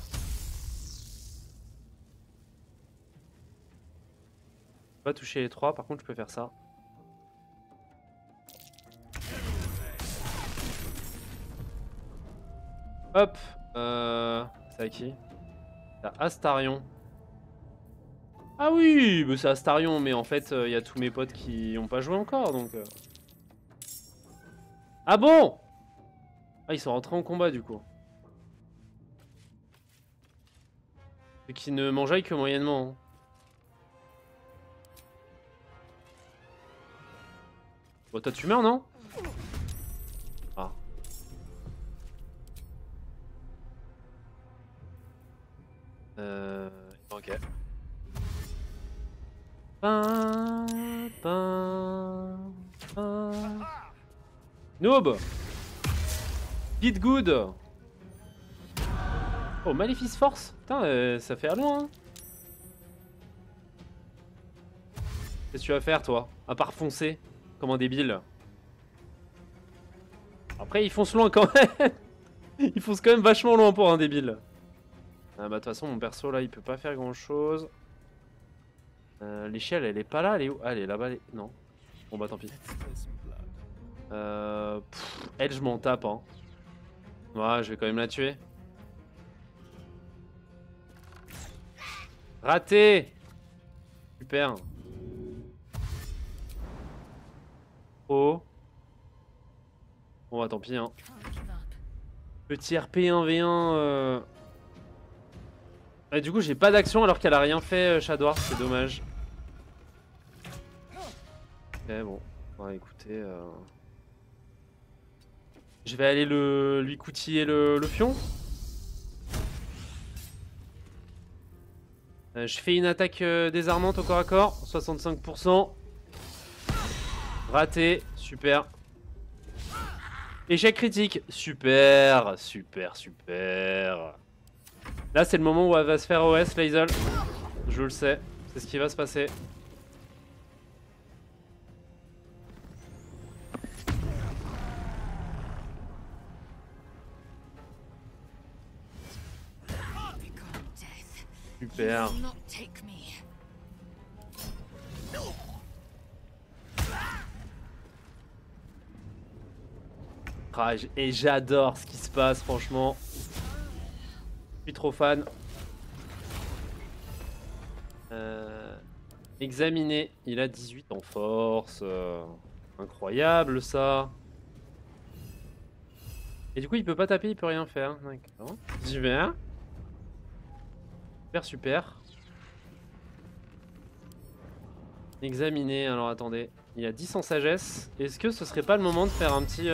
Pas toucher les trois, par contre je peux faire ça. Hop, c'est à qui? C'est à Astarion. Ah oui, bah c'est Astarion, mais en fait, il y a tous mes potes qui n'ont pas joué encore, donc... Ah bon? Ah, ils sont rentrés en combat, du coup. Et qui ne m'enjaillent que moyennement. Hein. Bon, toi, tu meurs, non? Ah. Ok. Noob. Hit good. Oh, Maléfice Force. Putain, ça fait loin. Hein. Qu'est-ce que tu vas faire, toi? À part foncer comme un débile. Après, ils foncent loin quand même. Ils foncent quand même vachement loin pour un débile. Ah bah, de toute façon, mon perso, là, il peut pas faire grand-chose. L'échelle, elle est pas là, elle est où? Ah, elle est là-bas, non. Bon bah tant pis. Elle, je m'en tape, hein. Ouais, je vais quand même la tuer. Raté. Super. Oh. Bon bah tant pis hein. Petit RP 1v1. Et du coup j'ai pas d'action alors qu'elle a rien fait Shadowheart, c'est dommage. Ok bon, ouais, écoutez... Je vais aller lui coutiller le fion. Je fais une attaque désarmante au corps à corps, 65%. Raté, super. Échec critique, super, super, super. Là c'est le moment où elle va se faire OS, Lae'zel. Je le sais, c'est ce qui va se passer. Super. Ah, et j'adore ce qui se passe, franchement. Je suis trop fan. Examiner. Il a 18 en force. Incroyable ça. Et du coup, il peut pas taper, il peut rien faire. D'accord. J'y vais. Super, super. Examiner. Alors attendez. Il a 10 en sagesse. Est-ce que ce serait pas le moment de faire un petit...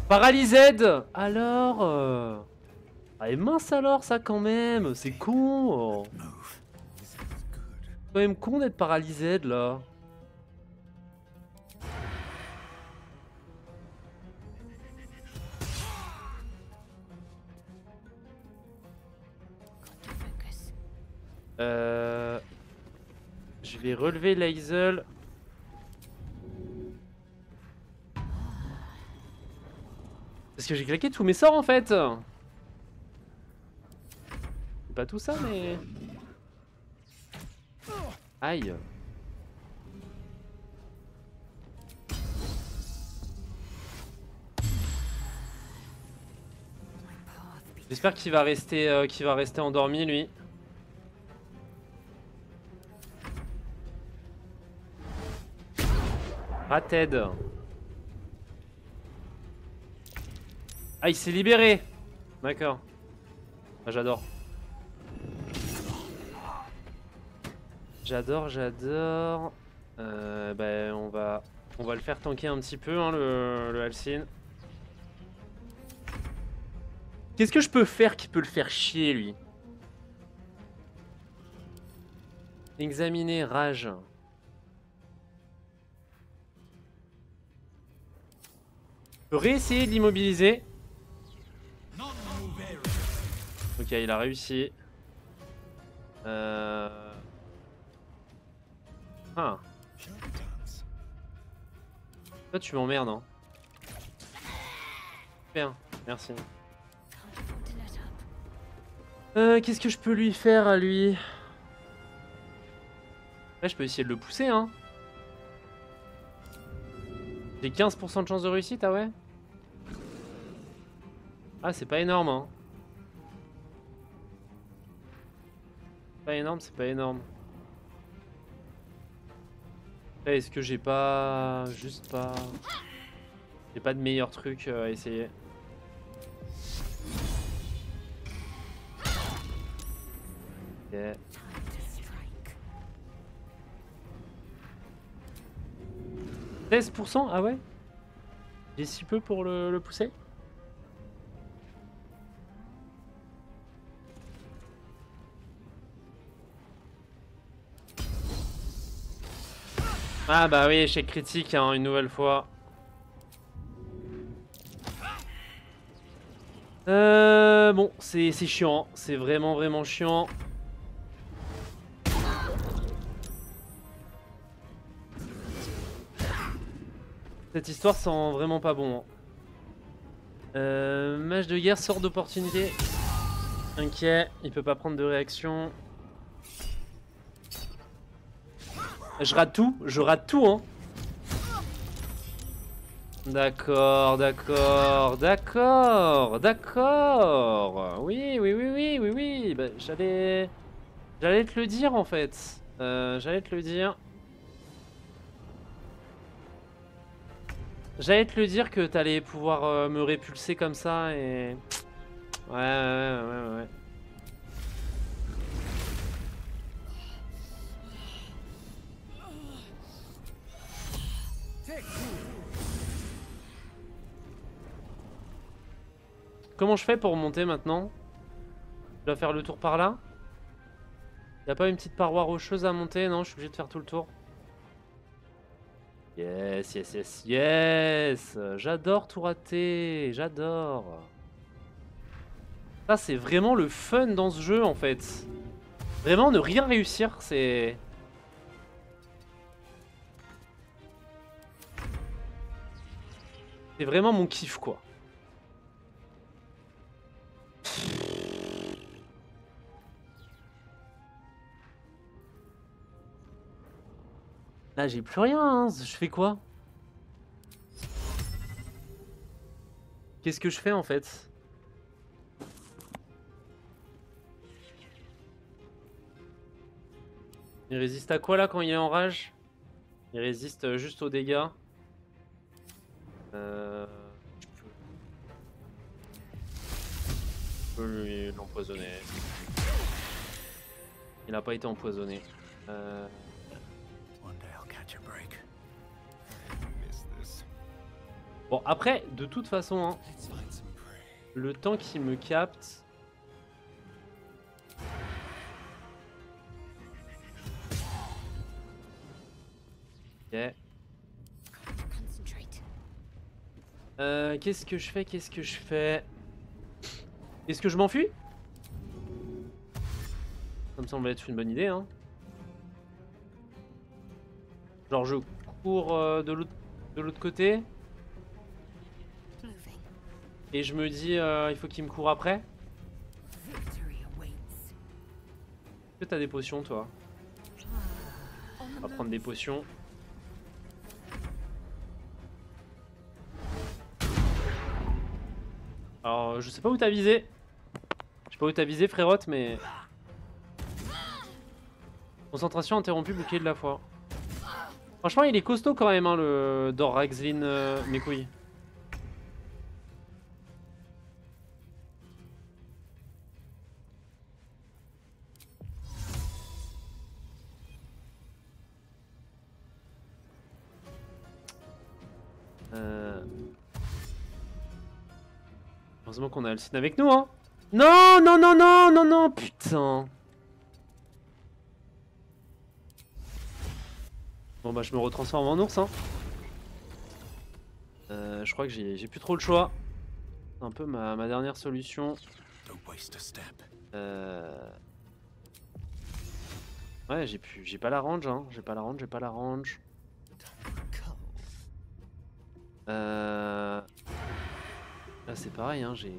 Paralysed. Alors ah et mince alors ça quand même. C'est con. C'est quand même con d'être paralysé là. Je vais relever Lae'zel. Parce que j'ai claqué tous mes sorts en fait. C'est pas tout ça mais... Aïe. J'espère qu'il va rester endormi lui. Rated. Ah, il s'est libéré. D'accord. Ah, j'adore. J'adore. Bah, on va le faire tanker un petit peu, hein, le Halcyon. Qu'est-ce que je peux faire qui peut le faire chier, lui? Examiner, rage. Je peux réessayer de l'immobiliser. Ok, il a réussi. Ah. Toi, tu m'emmerdes, hein. Bien, merci. Qu'est-ce que je peux lui faire à lui? Là, je peux essayer de le pousser, hein. J'ai 15% de chance de réussite, ah ouais? Ah, c'est pas énorme, hein. Pas énorme, c'est pas énorme. Est-ce que j'ai pas... Juste pas... J'ai pas de meilleur truc à essayer. Ok. 16%? Ah ouais? J'ai si peu pour le pousser? Ah bah oui, échec critique, hein, une nouvelle fois. Bon, c'est chiant, c'est vraiment chiant. Cette histoire sent vraiment pas bon. Mage de guerre, sort d'opportunité. Inquiet, il peut pas prendre de réaction. Je rate tout, hein. D'accord. Oui. Bah, j'allais te le dire en fait. J'allais te le dire. J'allais te le dire que t'allais pouvoir me répulser comme ça et... Ouais. Comment je fais pour monter maintenant? Je dois faire le tour par là? Y'a pas une petite paroi rocheuse à monter? Non, je suis obligé de faire tout le tour. Yes. J'adore tout rater. J'adore. Ça, c'est vraiment le fun dans ce jeu, en fait. Vraiment, ne rien réussir, c'est... C'est vraiment mon kiff, quoi. Là, j'ai plus rien, hein. Je fais quoi? Qu'est-ce que je fais, en fait? Il résiste à quoi, là, quand il est en rage? Il résiste juste aux dégâts. Je peux lui l'empoisonner. Il n'a pas été empoisonné. Bon, après, de toute façon, hein, le temps qu'il me capte... Ok. Qu'est-ce que je fais? Est-ce que je m'enfuis? Ça me semble être une bonne idée, hein. Genre je cours de l'autre côté. Et je me dis il faut qu'il me court après. Est-ce que t'as des potions, toi? On va prendre des potions. Alors, je sais pas où t'as visé. Je sais pas où t'as visé, frérotte, mais... Concentration interrompue, bouclier de la foi. Franchement, il est costaud quand même, hein, le Doraxvin, mes couilles. Heureusement qu'on a Alcine avec nous, hein. Non, putain. Bon bah je me retransforme en ours, hein. Je crois que j'ai plus trop le choix. C'est un peu ma dernière solution. Ouais, j'ai pas la range, hein. J'ai pas la range. Là c'est pareil, hein, j'ai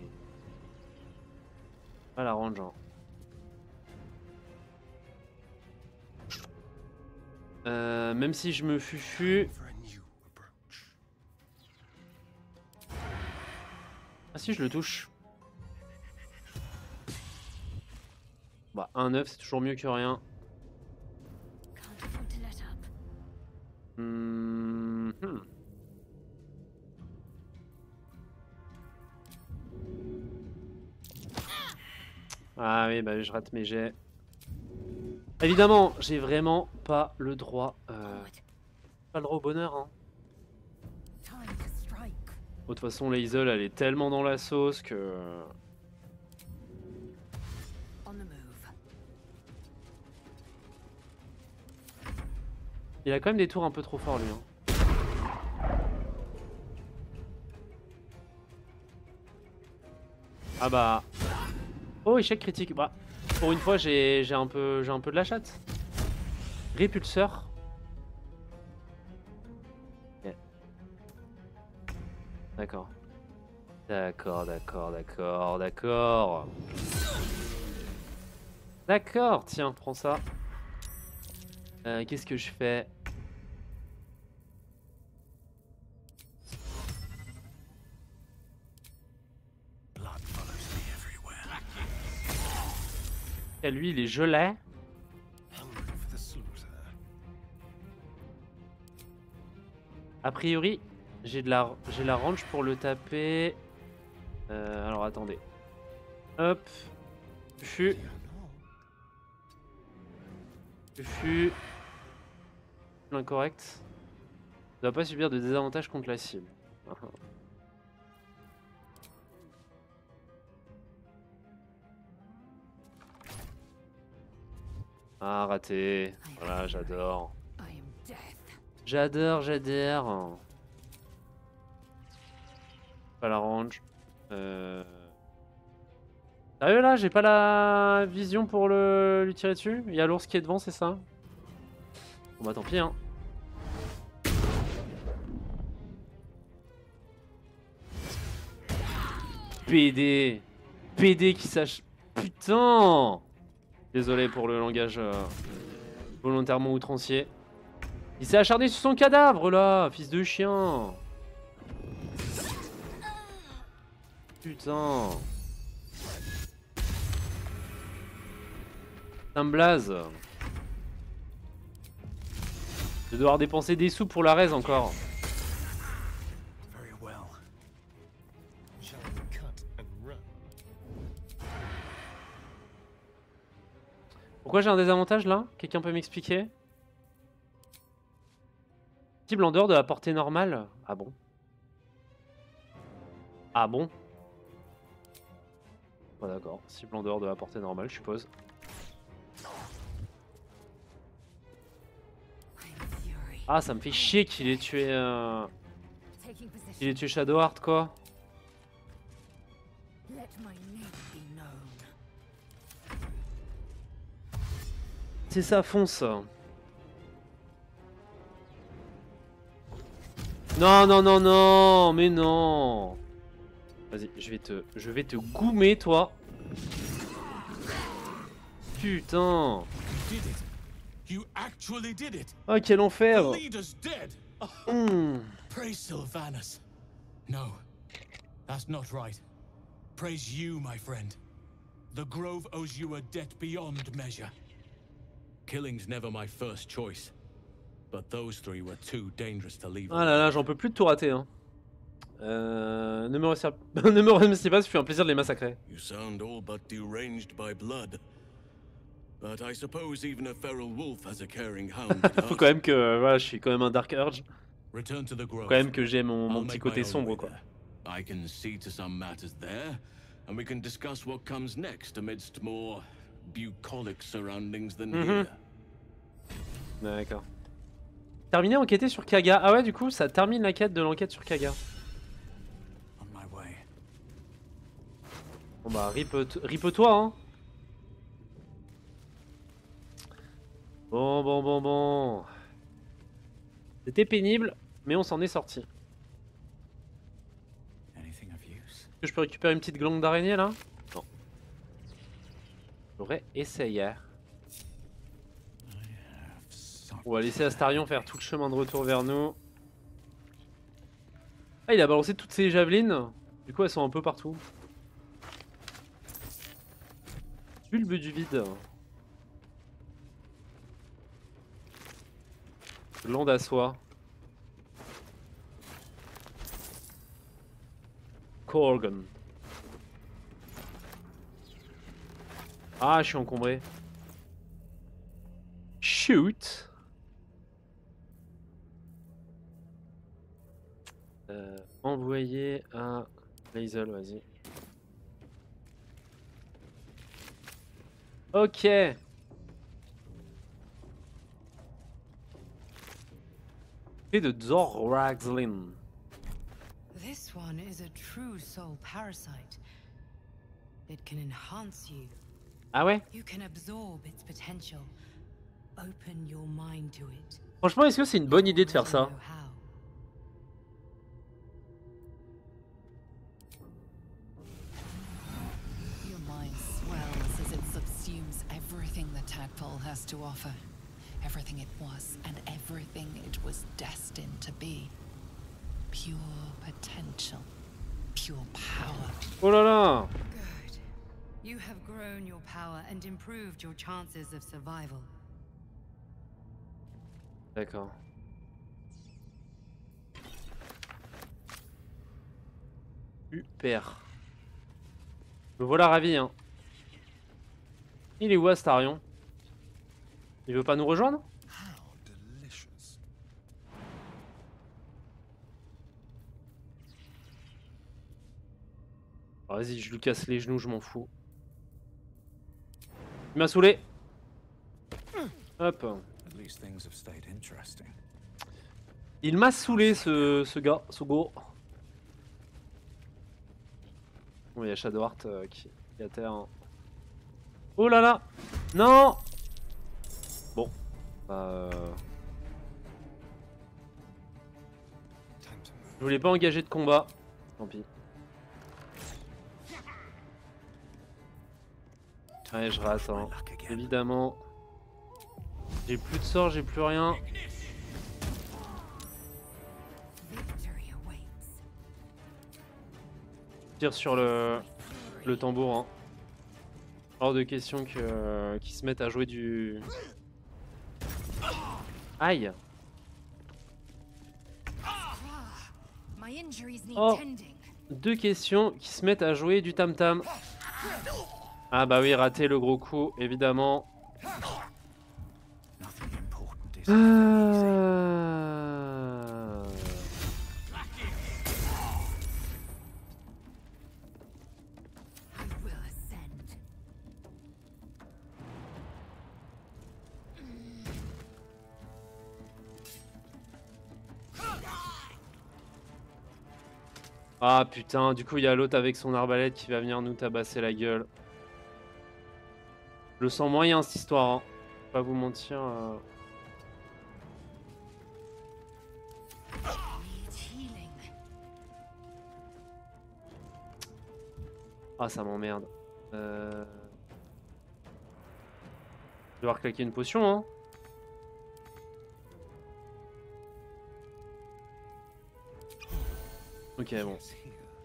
pas la range, hein. Même si je me fufu. Ah si, je le touche. Bah 1-9 c'est toujours mieux que rien. Ah oui, bah je rate mes jets. Évidemment, j'ai vraiment pas le droit. Pas le droit au bonheur, hein. De toute façon, Lae'zel, elle est tellement dans la sauce que... Il a quand même des tours un peu trop forts, lui, hein. Ah bah... Oh, échec critique. Bah, pour une fois, j'ai un peu de la chatte. Répulseur. Okay. D'accord. D'accord, tiens, prends ça. Qu'est-ce que je fais? Et lui, il est gelé. A priori, J'ai la range pour je alors attendez. Hop. Fufu. Fufu. Incorrect. Ne doit pas subir de désavantages contre la cible. Ah, raté. Voilà, j'adore. J'adore. Pas la range. Sérieux là, j'ai pas la vision pour lui tirer dessus. Il y a l'ours qui est devant, c'est ça? Bon bah tant pis hein. PD qui sache... Putain. Désolé pour le langage volontairement outrancier. Il s'est acharné sur son cadavre là, fils de chien. Putain. Ça me blase. Je vais devoir dépenser des sous pour la raise encore. Pourquoi j'ai un désavantage là? Quelqu'un peut m'expliquer? Cible en dehors de la portée normale? Ah bon? Ah bon? Bah d'accord, cible en dehors de la portée normale, je suppose. Ah, ça me fait chier qu'il ait tué... qu'il ait tué Shadowheart quoi. C'est ça, fonce. Non, mais non. Vas-y, je vais te goumer, toi. Putain. Oh, quel enfer. Praise Sylvanas. No, that's not right. Praise you, my friend. The Grove owes you a debt beyond measure. Killing's never my first choice, but those three were too dangerous to leave. Ah là là, j'en peux plus de tout rater hein. Ne me remerciez pas, ça fait un plaisir de les massacrer. You sound all but deranged by blood. But I suppose even a feral wolf has a caring hound. Faut quand même que voilà, je suis quand même un Dark Urge. Return to the Grove. Faut quand même que j'ai mon petit côté sombre quoi. I can see to some matters there, and we can discuss what comes next amidst more bucolic surroundings than here. D'accord. Terminé enquêter sur Kaga. Ah ouais, du coup, ça termine la quête de l'enquête sur Kaga. Bon bah, rip-toi hein. Bon. C'était pénible, mais on s'en est sorti. Est-ce que je peux récupérer une petite glande d'araignée là? Non. J'aurais essayé. On va laisser Astarion faire tout le chemin de retour vers nous. Ah, il a balancé toutes ses javelines. Du coup, elles sont un peu partout. Bulbe du vide. Glande à soie. Korgan. Ah, je suis encombré. Shoot. Envoyer à Lae'zel, vas-y. Ok. Et de Zorraxlin. This one is a true soul parasite. It can enhance you. Ah ouais? You can absorb its potential. Open your mind to it. Franchement, est-ce que c'est une bonne idée de faire ça? Your mind swells as it subsumes everything the tadpole has to offer. Everything it was and everything it was destined to be. Pure potential. Pure power. Oh là là! Good. You have grown your power and improved your chances of survival. D'accord. Super. Me voilà ravi, hein. Il est où Astarion? Il veut pas nous rejoindre? Vas-y, je lui casse les genoux, je m'en fous. Il m'a saoulé. Hop. Il m'a saoulé ce gars, ce go. Bon, il y a Shadowheart qui est à terre. Hein. Oh là là! Non! Bon. Je voulais pas engager de combat. Tant pis. Ouais, je rate, hein. Évidemment. J'ai plus de sort, j'ai plus rien. Je tire sur le tambour. Hein. Hors de question qu'ils se mettent à jouer du... Aïe! Oh! Deux questions qui se mettent à jouer du tam-tam. Ah bah oui, raté le gros coup, évidemment. Ah putain, du coup il y a l'autre avec son arbalète qui va venir nous tabasser la gueule. Je le sens moyen cette histoire, hein. Pas vous mentir. Ah ça m'emmerde. Je vais devoir claquer une potion, hein. Ok bon.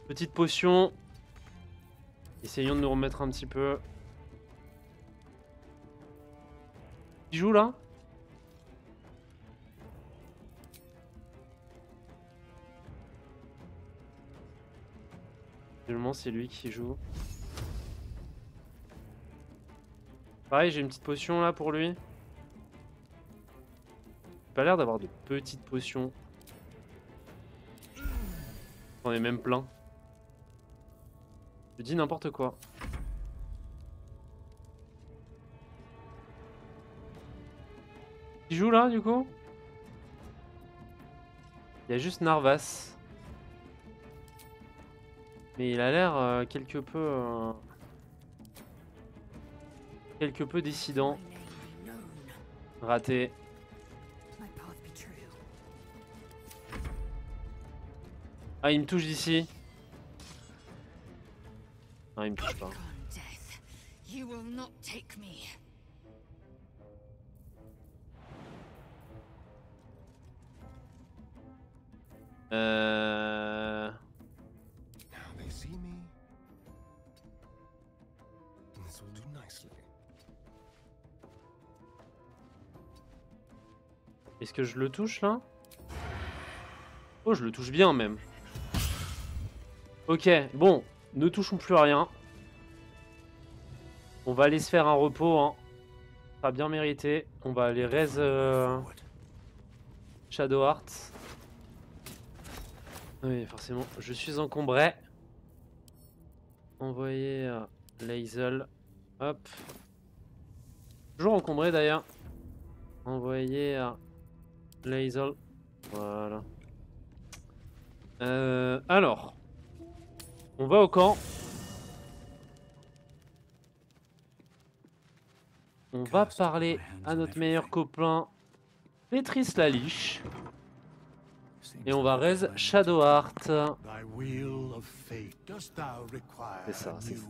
Petite potion. Essayons de nous remettre un petit peu. Qui joue là? Finalement c'est lui qui joue. Pareil, j'ai une petite potion là pour lui. Pas l'air d'avoir de petites potions. On est même plein. Je dis n'importe quoi. Qui joue là du coup? Il y a juste Narvas. Mais il a l'air quelque peu dissident. Raté. Ah, il me touche d'ici. Ah, il me touche pas. Est-ce que je le touche là? Oh, je le touche bien même. Ok, bon, ne touchons plus à rien. On va aller se faire un repos, hein. Pas bien mérité. On va aller raise Shadowheart. Oui, forcément, je suis encombré. Envoyer Lae'zel. Hop. Toujours encombré d'ailleurs. Envoyer Lae'zel. Voilà. Alors. On va au camp. On va parler à notre meilleur copain Pétris la Liche. Et on va raise Shadowheart. C'est ça, c'est ça.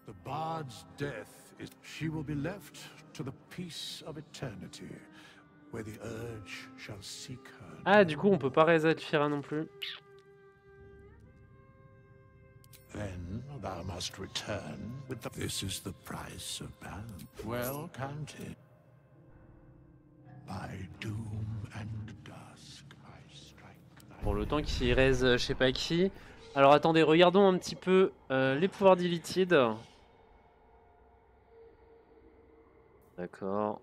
The bard's death is she will be left to the peace of eternity, where the urge shall seek her. Ah, du coup, on peut pas raise Alfira non plus. Then thou must return with the... This is the price of balance. Well counted. By doom and dusk I strike thy Pour le temps qu'il raise je sais pas qui. Alors attendez, regardons un petit peu les pouvoirs d'Illithid. D'accord.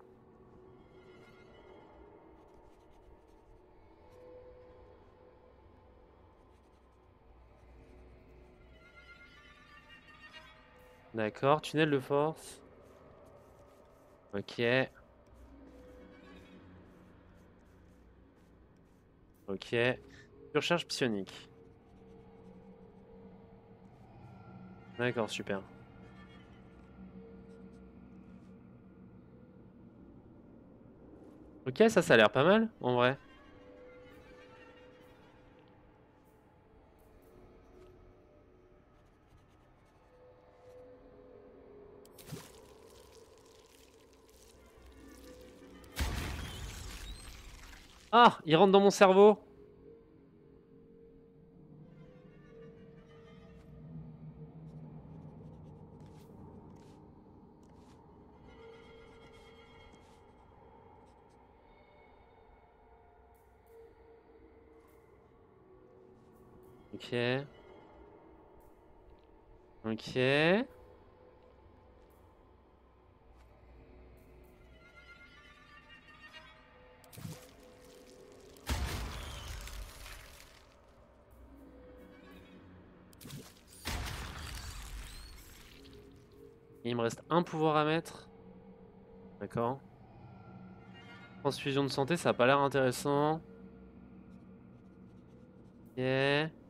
D'accord, tunnel de force. Ok. Ok. Surcharge psionique. D'accord, super. Ok, ça a l'air pas mal, en vrai. Ah, il rentre dans mon cerveau. Ok. Ok. Il me reste un pouvoir à mettre. D'accord. Transfusion de santé, ça a pas l'air intéressant. Ok.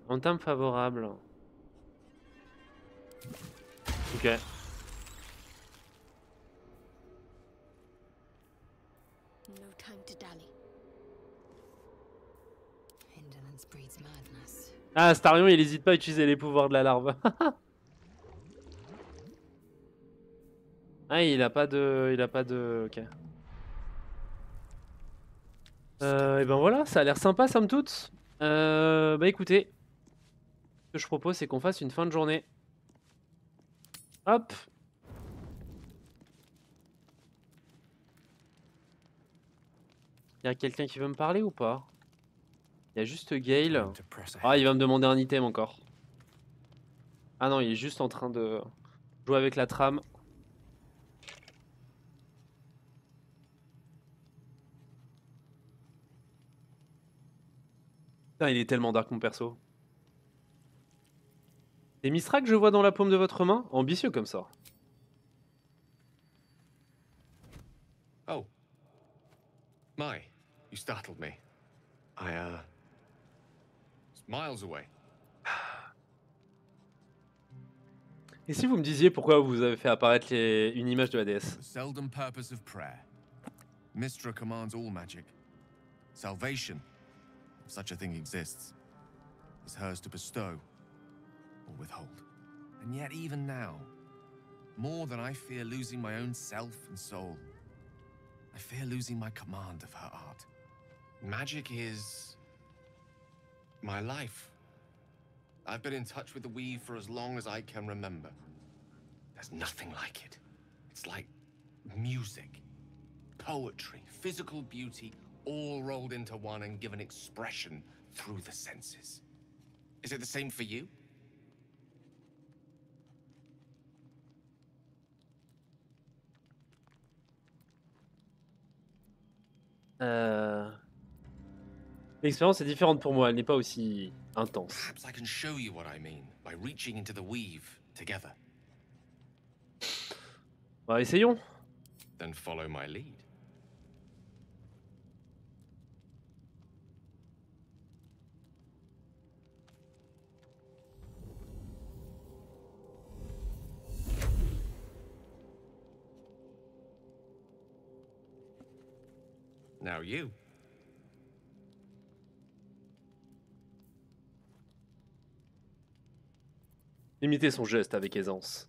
Entame favorable. Ok. No time to dally. Indolence breeds madness. Ah, Starion, il hésite pas à utiliser les pouvoirs de la larve. Ah, il a pas de... Il a pas de... Ok. Et ben voilà, ça a l'air sympa, somme toute. Bah écoutez, ce que je propose, c'est qu'on fasse une fin de journée. Hop. Il y a quelqu'un qui veut me parler ou pas? Il y a juste Gale. Ah, il va me demander un item encore. Ah non, il est juste en train de jouer avec la trame. Putain, il est tellement dark mon perso. Des Mistral que je vois dans la paume de votre main? Ambitieux comme ça. Oh. My, you startled me. It's miles away. Et si vous me disiez pourquoi vous avez fait apparaître une image de la déesse? The seldom purpose of prayer. Mystra commands all magic. Salvation, if such a thing exists, is hers to bestow or withhold. And yet even now, more than I fear losing my own self and soul, I fear losing my command of her art. Magic is my life. I've been in touch with the weave for as long as I can remember. There's nothing like it. It's like music, poetry, physical beauty, all rolled into one and given expression through the senses. Is it the same for you? L'expérience est différente pour moi, elle n'est pas aussi intense. Perhaps I can show you what I mean by reaching into the weave together. Bah, essayons. Then follow my lead. Now you. Imitez son geste avec aisance.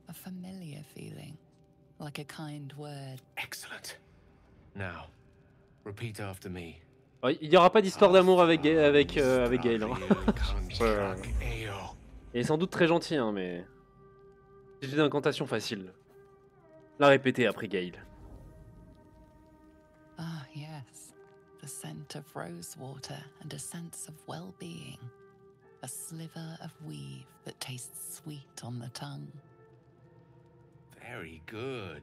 A familiar feeling, like a kind word. Excellent. Now, repeat after me. Il n'y aura pas d'histoire d'amour avec Gale. Hein. Il est sans doute très gentil, hein, mais... C'est une incantation facile. La répéter après Gale. Ah, yes. The scent of rose water and a sense of well-being. A sliver of weave that tastes sweet on the tongue. Very good.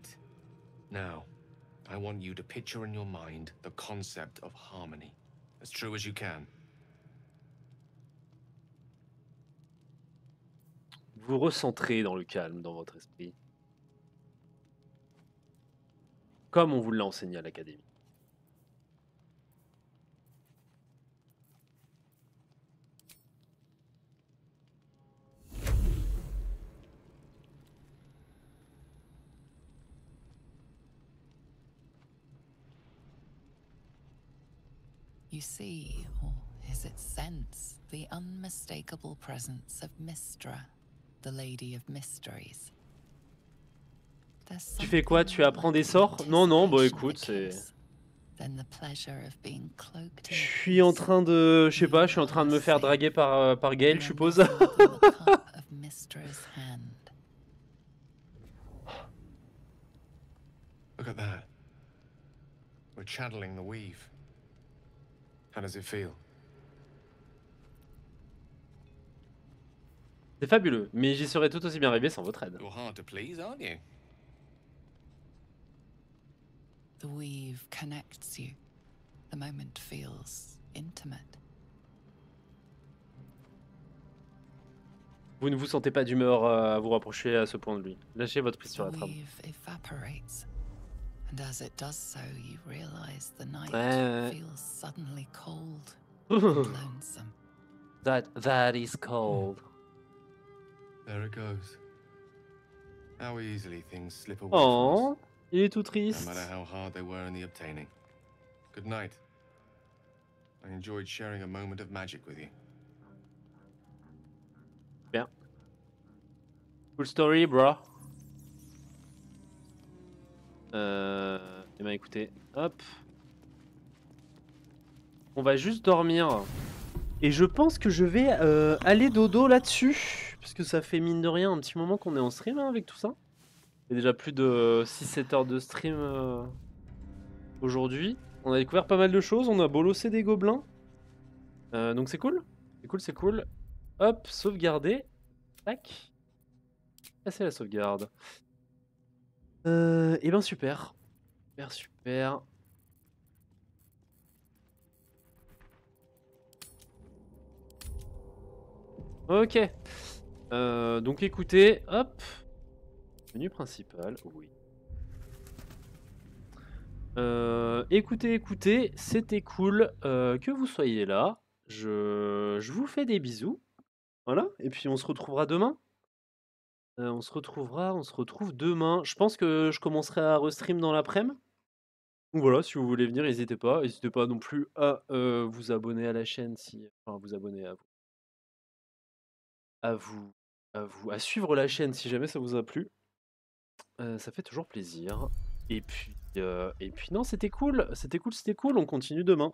Now, I want you to picture in your mind the concept of harmony, as true as you can. Vous recentrez dans le calme dans votre esprit. Comme on vous l'a enseigné à l'académie. You see, or is it sense, the unmistakable presence of Mystra, the Lady of Mysteries. Tu fais quoi? Tu apprends des sorts? Non, non, bah écoute, c'est... Je suis en train de... Je sais pas, je suis en train de me faire draguer par Gale, je suppose. Look at that. We're channeling the weave. How does it feel? C'est fabuleux, mais j'y serais tout aussi bien arrivé sans votre aide. You're hard to please, aren't you? The weave connects you. The moment feels intimate. Vous ne vous sentez pas d'humeur à vous rapprocher à ce point de lui. Lâchez votre prise sur la The trame. weave evaporates, and as it does so, you realize the night feels suddenly cold and lonesome. That is cold. There it goes. How easily things slip away Oh, from us, il est tout triste. no matter how hard they were in the obtaining. Good night. I enjoyed sharing a moment of magic with you. Bien. Cool story, bro. Eh ben écoutez, hop. On va juste dormir. Et je pense que je vais aller dodo là-dessus. Parce que ça fait mine de rien un petit moment qu'on est en stream hein, avec tout ça. Il y a déjà plus de 6-7 heures de stream aujourd'hui. On a découvert pas mal de choses. On a bolossé des gobelins. Donc c'est cool. C'est cool, c'est cool. Hop, sauvegarder. Tac. Passer la sauvegarde. Et ben super. Super, super. Ok. Donc écoutez, hop. Menu principal, oui. Écoutez, c'était cool que vous soyez là. Je vous fais des bisous. Voilà, et puis on se retrouvera demain. On se retrouve demain. Je pense que je commencerai à restream dans l'après-midi. Donc voilà, si vous voulez venir, n'hésitez pas. N'hésitez pas non plus à vous abonner à la chaîne si. Enfin, vous abonner à suivre la chaîne si jamais ça vous a plu. Ça fait toujours plaisir. Et puis non, c'était cool. On continue demain.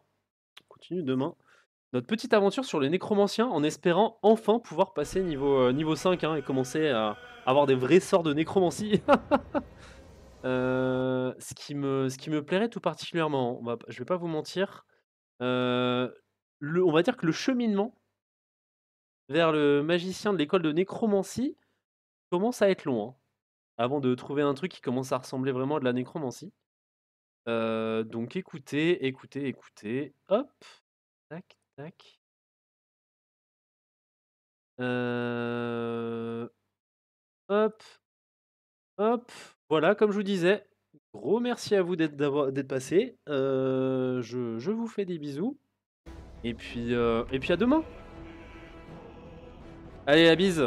Notre petite aventure sur les nécromanciens en espérant enfin pouvoir passer niveau 5 hein, et commencer à avoir des vrais sorts de nécromancie. Ce qui me plairait tout particulièrement, je vais pas vous mentir, on va dire que le cheminement vers le magicien de l'école de nécromancie commence à être long. Hein, avant de trouver un truc qui commence à ressembler vraiment à de la nécromancie. Donc écoutez. Hop. Tac, tac. Hop. Voilà, comme je vous disais, gros merci à vous d'être passé. Je vous fais des bisous. Et puis à demain. Allez, la bise.